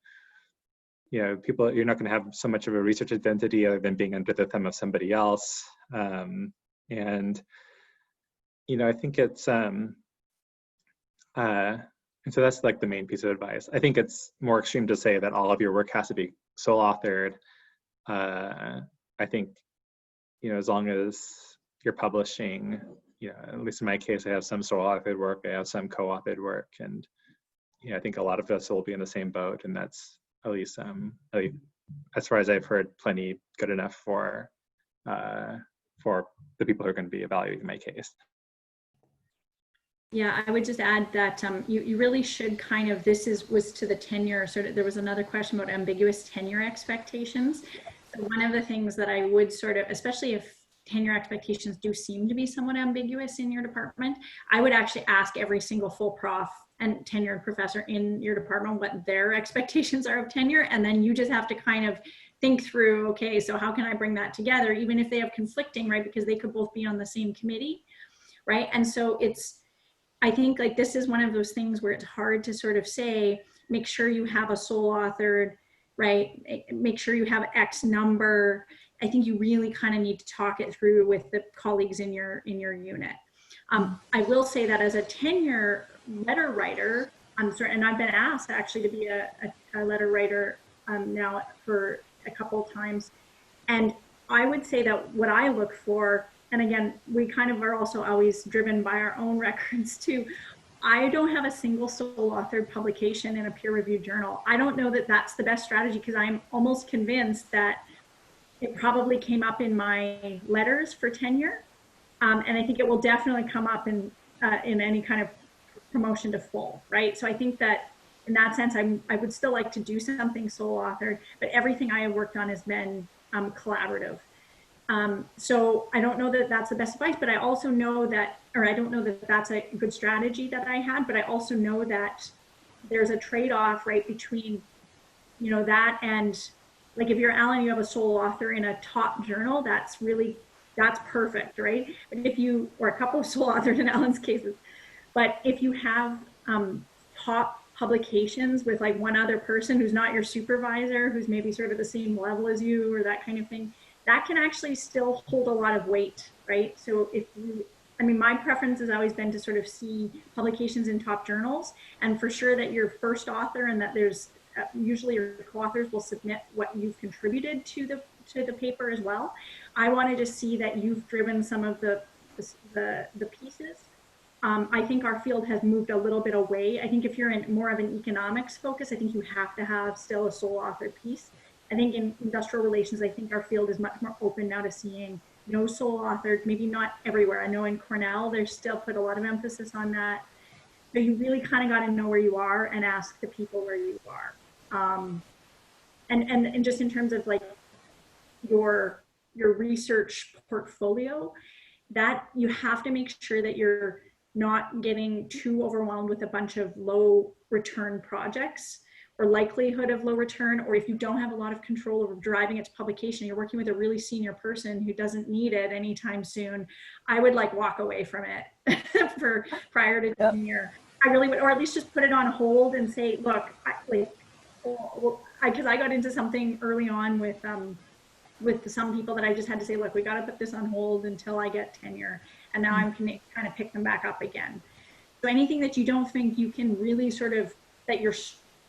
Speaker 11: know, you're not going to have so much of a research identity other than being under the thumb of somebody else. And you know, I think it's and so that's like the main piece of advice. I think it's more extreme to say that all of your work has to be sole authored. I think, you know, as long as you're publishing, you know, at least in my case, I have some sole authored work, I have some co-authored work, and you know, I think a lot of us will be in the same boat, and that's at least as far as I've heard, plenty good enough for the people who are going to be evaluating my case.
Speaker 10: Yeah, I would just add that you really should kind of, was to the tenure, sort of, there was another question about ambiguous tenure expectations. So one of the things that I would sort of, especially if tenure expectations do seem to be somewhat ambiguous in your department, I would actually ask every single full prof and tenured professor in your department what their expectations are of tenure, and then you just have to kind of think through, okay, so how can I bring that together, even if they have conflicting, right, because they could both be on the same committee, right? And so I think like this is one of those things where it's hard to sort of say, make sure you have a sole authored, right? Make sure you have X number. I think you really kind of need to talk it through with the colleagues in your unit. I will say that as a tenure letter writer, and I've been asked actually to be a letter writer now for a couple of times. And I would say that what I look for, and again, we kind of are also always driven by our own records too. I don't have a single sole authored publication in a peer reviewed journal. I don't know that that's the best strategy, because I'm almost convinced that it probably came up in my letters for tenure. And I think it will definitely come up in any kind of promotion to full, right? So I think that in that sense, I would still like to do something sole authored, but everything I have worked on has been collaborative. So I don't know that that's the best advice, but I also know that, or I don't know that that's a good strategy that I had, but I also know that there's a trade-off, right, between, you know, that and like if you're Alan, you have a sole author in a top journal, that's perfect, right? But if you, or a couple of sole authors in Alan's cases, but if you have top publications with like one other person who's not your supervisor, who's maybe sort of the same level as you or that kind of thing, that can actually still hold a lot of weight, right? So if you, I mean, my preference has always been to sort of see publications in top journals, and for sure that you're first author and that there's usually your co-authors will submit what you've contributed to the paper as well. I wanted to see that you've driven some of the pieces. I think our field has moved a little bit away. I think if you're in more of an economics focus, I think you have to have still a sole author piece. I think in industrial relations, I think our field is much more open now to seeing no sole authored, maybe not everywhere. I know in Cornell, they're still put a lot of emphasis on that. But you really kind of got to know where you are and ask the people where you are. And just in terms of like your research portfolio, that you have to make sure that you're not getting too overwhelmed with a bunch of low return projects or likelihood of low return, or if you don't have a lot of control over driving it to publication, you're working with a really senior person who doesn't need it anytime soon, I would like walk away from it for prior to tenure. I really would, or at least just put it on hold and say, look, because I got into something early on with some people that I just had to say, look, we got to put this on hold until I get tenure. And now I'm going to kind of pick them back up again. So anything that you don't think you can really sort of, that you're,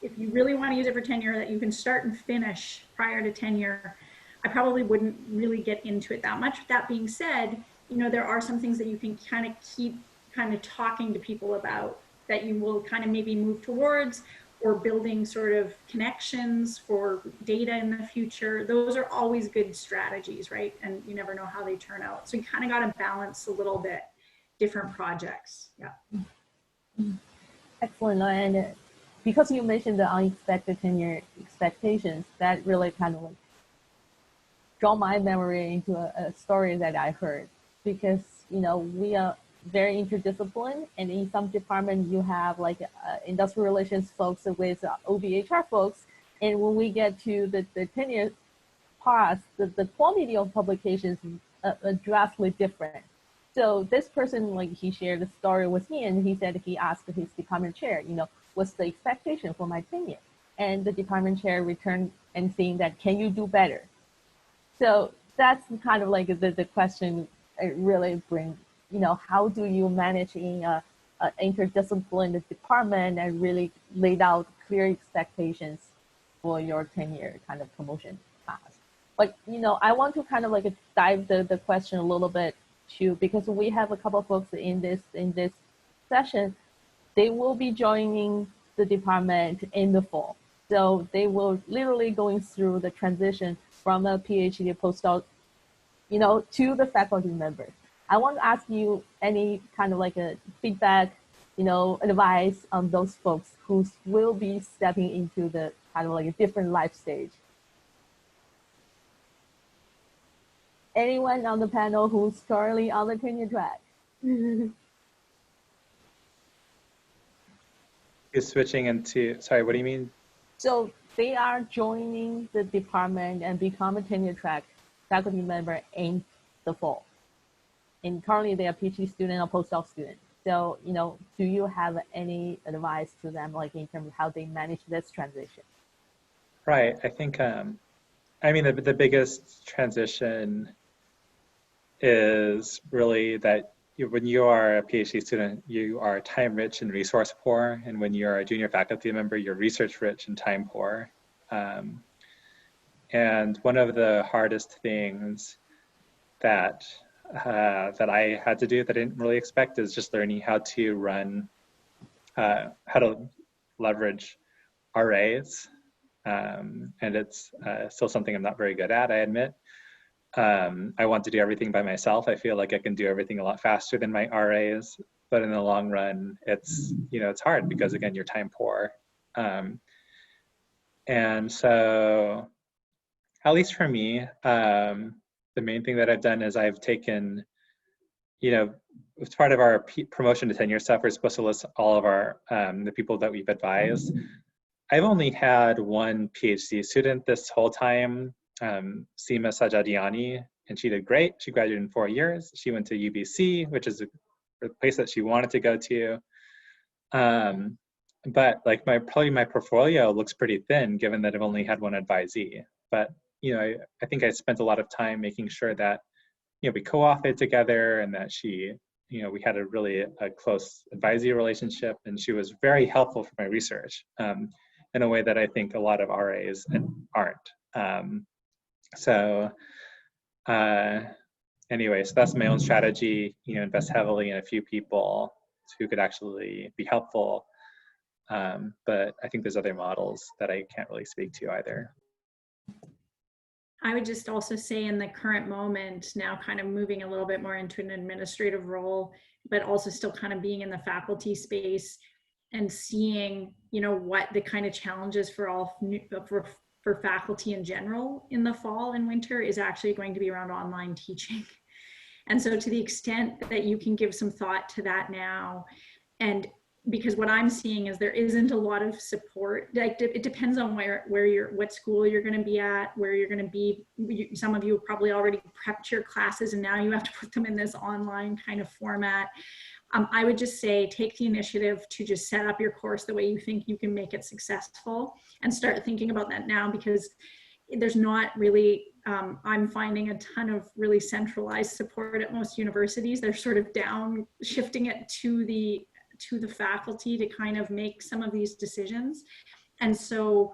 Speaker 10: if you really want to use it for tenure, that you can start and finish prior to tenure, I probably wouldn't really get into it that much. That being said, you know, there are some things that you can kind of keep kind of talking to people about that you will kind of maybe move towards, or building sort of connections for data in the future. Those are always good strategies, right? And you never know how they turn out. So you kind of got to balance a little bit different projects. Yeah.
Speaker 1: Excellent. And because you mentioned the unexpected tenure expectations, that really kind of like draw my memory into a story that I heard, because, you know, we are very interdisciplinary, and in some departments you have like industrial relations folks with OBHR folks, and when we get to the tenure parts, the quality of publications are drastically different. So this person, like, he shared a story with me, and he said he asked his department chair, you know, what's the expectation for my tenure? And the department chair returned and saying that, can you do better? So that's kind of like the question it really brings. You know, how do you manage in an interdisciplinary department and really laid out clear expectations for your tenure kind of promotion path? But, you know, I want to kind of like dive the question a little bit too, because we have a couple of folks in this session. They will be joining the department in the fall. So they will literally going through the transition from a PhD postdoc, to the faculty member. I want to ask you any kind of like a feedback, advice on those folks who will be stepping into the kind of like a different life stage. Anyone on the panel who's currently on the tenure track?
Speaker 11: Is switching into, sorry, what do you mean?
Speaker 1: So they are joining the department and become a tenure track faculty member in the fall. And currently they are PhD student or postdoc student. So, do you have any advice to them, like in terms of how they manage this transition?
Speaker 11: Right, I think, the biggest transition is really that when you are a PhD student, you are time rich and resource poor. And when you're a junior faculty member, you're research rich and time poor. And one of the hardest things that I had to do that I didn't really expect is just learning how to run, how to leverage RAs. And it's still something I'm not very good at, I admit. I want to do everything by myself. I feel like I can do everything a lot faster than my RAs, but in the long run, it's, it's hard because again, you're time poor. And so, at least for me, the main thing that I've done is I've taken, as part of our promotion to tenure stuff, we're supposed to list all of our, the people that we've advised. I've only had one PhD student this whole time, Seema Sajadiani, and she did great. She graduated in 4 years. She went to UBC, which is a place that she wanted to go to. But like probably my portfolio looks pretty thin given that I've only had one advisee. But I think I spent a lot of time making sure that we co-authored together and that she, we had a really close advisee relationship, and she was very helpful for my research in a way that I think a lot of RAs aren't. Anyway, so that's my own strategy, invest heavily in a few people who could actually be helpful. But I think there's other models that I can't really speak to either.
Speaker 10: I would just also say in the current moment, now kind of moving a little bit more into an administrative role, but also still kind of being in the faculty space and seeing, what the kind of challenges for faculty in general in the fall and winter is actually going to be around online teaching. And so to the extent that you can give some thought to that now, and because what I'm seeing is there isn't a lot of support. Like it depends on what school you're going to be at, where you're going to be. Some of you have probably already prepped your classes and now you have to put them in this online kind of format. I would just say take the initiative to just set up your course the way you think you can make it successful and start thinking about that now, because there's not really, I'm finding a ton of really centralized support at most universities. They're sort of shifting it to the faculty to kind of make some of these decisions. And so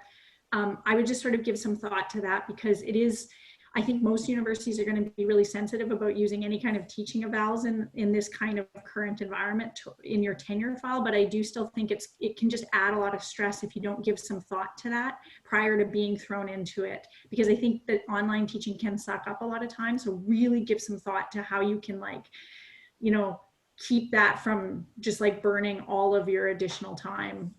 Speaker 10: I would just sort of give some thought to that, because it is, I think most universities are going to be really sensitive about using any kind of teaching evals in this kind of current environment in your tenure file. But I do still think it can just add a lot of stress if you don't give some thought to that prior to being thrown into it, because I think that online teaching can suck up a lot of time. So really give some thought to how you can keep that from just like burning all of your additional time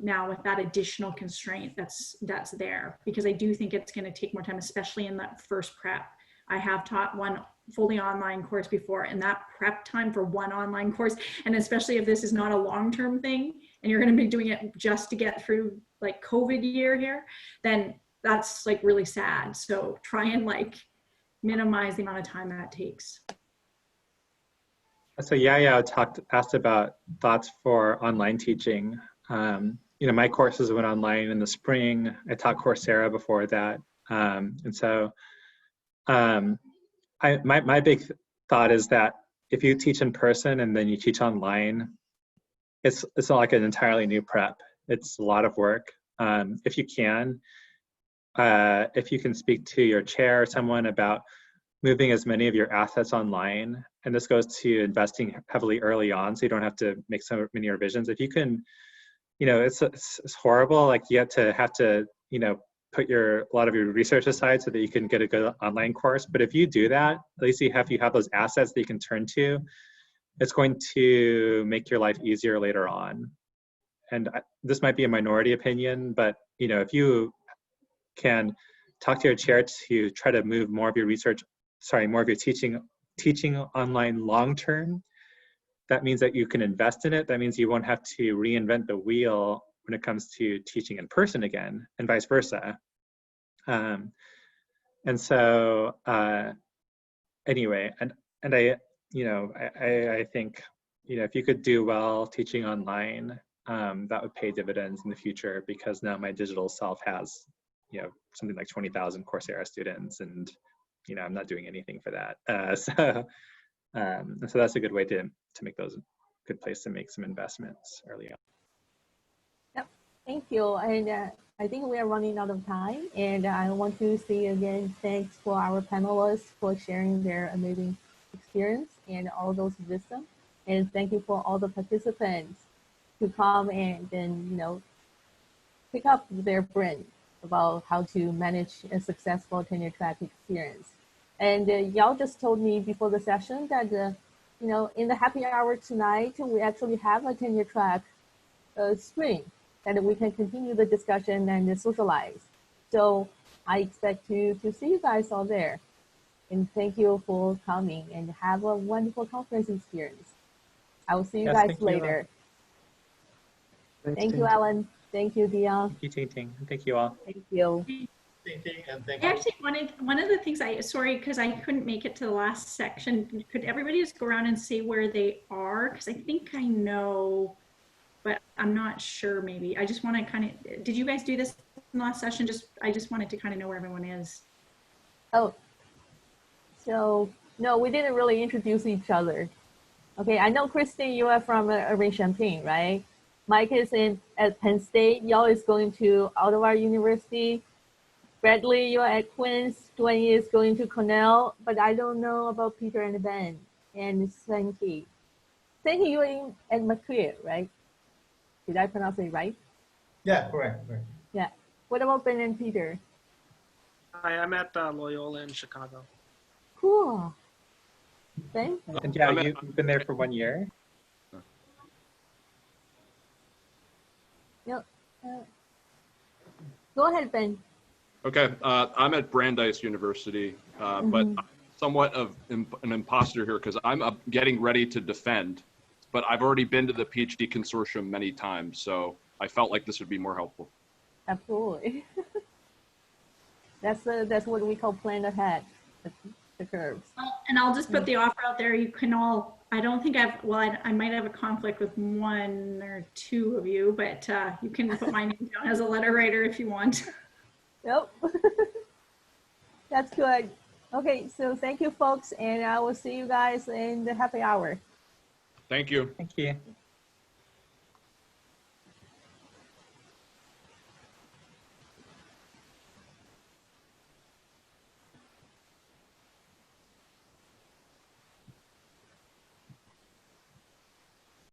Speaker 10: now with that additional constraint that's there, because I do think it's going to take more time, especially in that first prep. I have taught one fully online course before, and that prep time for one online course, and especially if this is not a long-term thing and you're going to be doing it just to get through like COVID year here, then that's like really sad. So try and like minimize the amount of time that takes.
Speaker 11: So Yaya asked about thoughts for online teaching. My courses went online in the spring. I taught Coursera before that. And so my big thought is that if you teach in person and then you teach online, it's not like an entirely new prep. It's a lot of work. If you can speak to your chair or someone about moving as many of your assets online, and this goes to investing heavily early on so you don't have to make so many revisions. If you can you know, it's horrible. Like you have to, you know, put a lot of your research aside so that you can get a good online course. But if you do that, at least you have those assets that you can turn to. It's going to make your life easier later on. And this might be a minority opinion, but you know, if you can talk to your chair to try to move more of your teaching online long term, that means that you can invest in it. That means you won't have to reinvent the wheel when it comes to teaching in person again, and vice versa. And so anyway, and I, you know, I think, you know, if you could do well teaching online, that would pay dividends in the future, because now my digital self has, you know, something like 20,000 Coursera students, and you know, I'm not doing anything for that. So that's a good way to make those a good place to make some investments early on.
Speaker 1: Yep, thank you. And I think we are running out of time, and I want to say again, thanks for our panelists for sharing their amazing experience and all those wisdom. And thank you for all the participants to come and then, you know, pick up their brain about how to manage a successful tenure track experience. And y'all just told me before the session that, you know, in the happy hour tonight, we actually have a tenure track stream that we can continue the discussion and socialize. So I expect to see you guys all there. And thank you for coming, and have a wonderful conference experience. I will see you guys later. Thank you, Alan. Thank you, Dionne.
Speaker 11: Thank you, Tingting. Thank you all.
Speaker 1: Thank you.
Speaker 10: And I actually wanted, one of the things sorry, because I couldn't make it to the last section. Could everybody just go around and say where they are? Because I think I know, but I'm not sure maybe. I just want to kind of, did you guys do this in the last session? I just wanted to kind of know where everyone is.
Speaker 1: Oh, so no, we didn't really introduce each other. Okay, I know Christine, you are from Champaign, right? Mike is at Penn State. Y'all is going to Ottawa University. Bradley, you're at Queens. Dwayne is going to Cornell, but I don't know about Peter and Ben and Sankey. Sankey, you're at McClear, right? Did I pronounce it right?
Speaker 12: Yeah, correct.
Speaker 1: Yeah. What about Ben and Peter?
Speaker 8: I'm at Loyola in Chicago.
Speaker 1: Cool. Ben?
Speaker 11: And yeah, you've been there for 1 year?
Speaker 1: No. Go ahead, Ben.
Speaker 7: Okay, I'm at Brandeis University, but I'm somewhat of an imposter here because I'm getting ready to defend, but I've already been to the PhD Consortium many times, so I felt like this would be more helpful.
Speaker 1: Absolutely. That's what we call plan ahead, the curves.
Speaker 10: And I'll just put the offer out there. You can all, I don't think I might have a conflict with one or two of you, but you can put my name down as a letter writer if you want.
Speaker 1: Yep. That's good. Okay, so thank you, folks, and I will see you guys in the happy hour.
Speaker 7: Thank you.
Speaker 11: Thank you.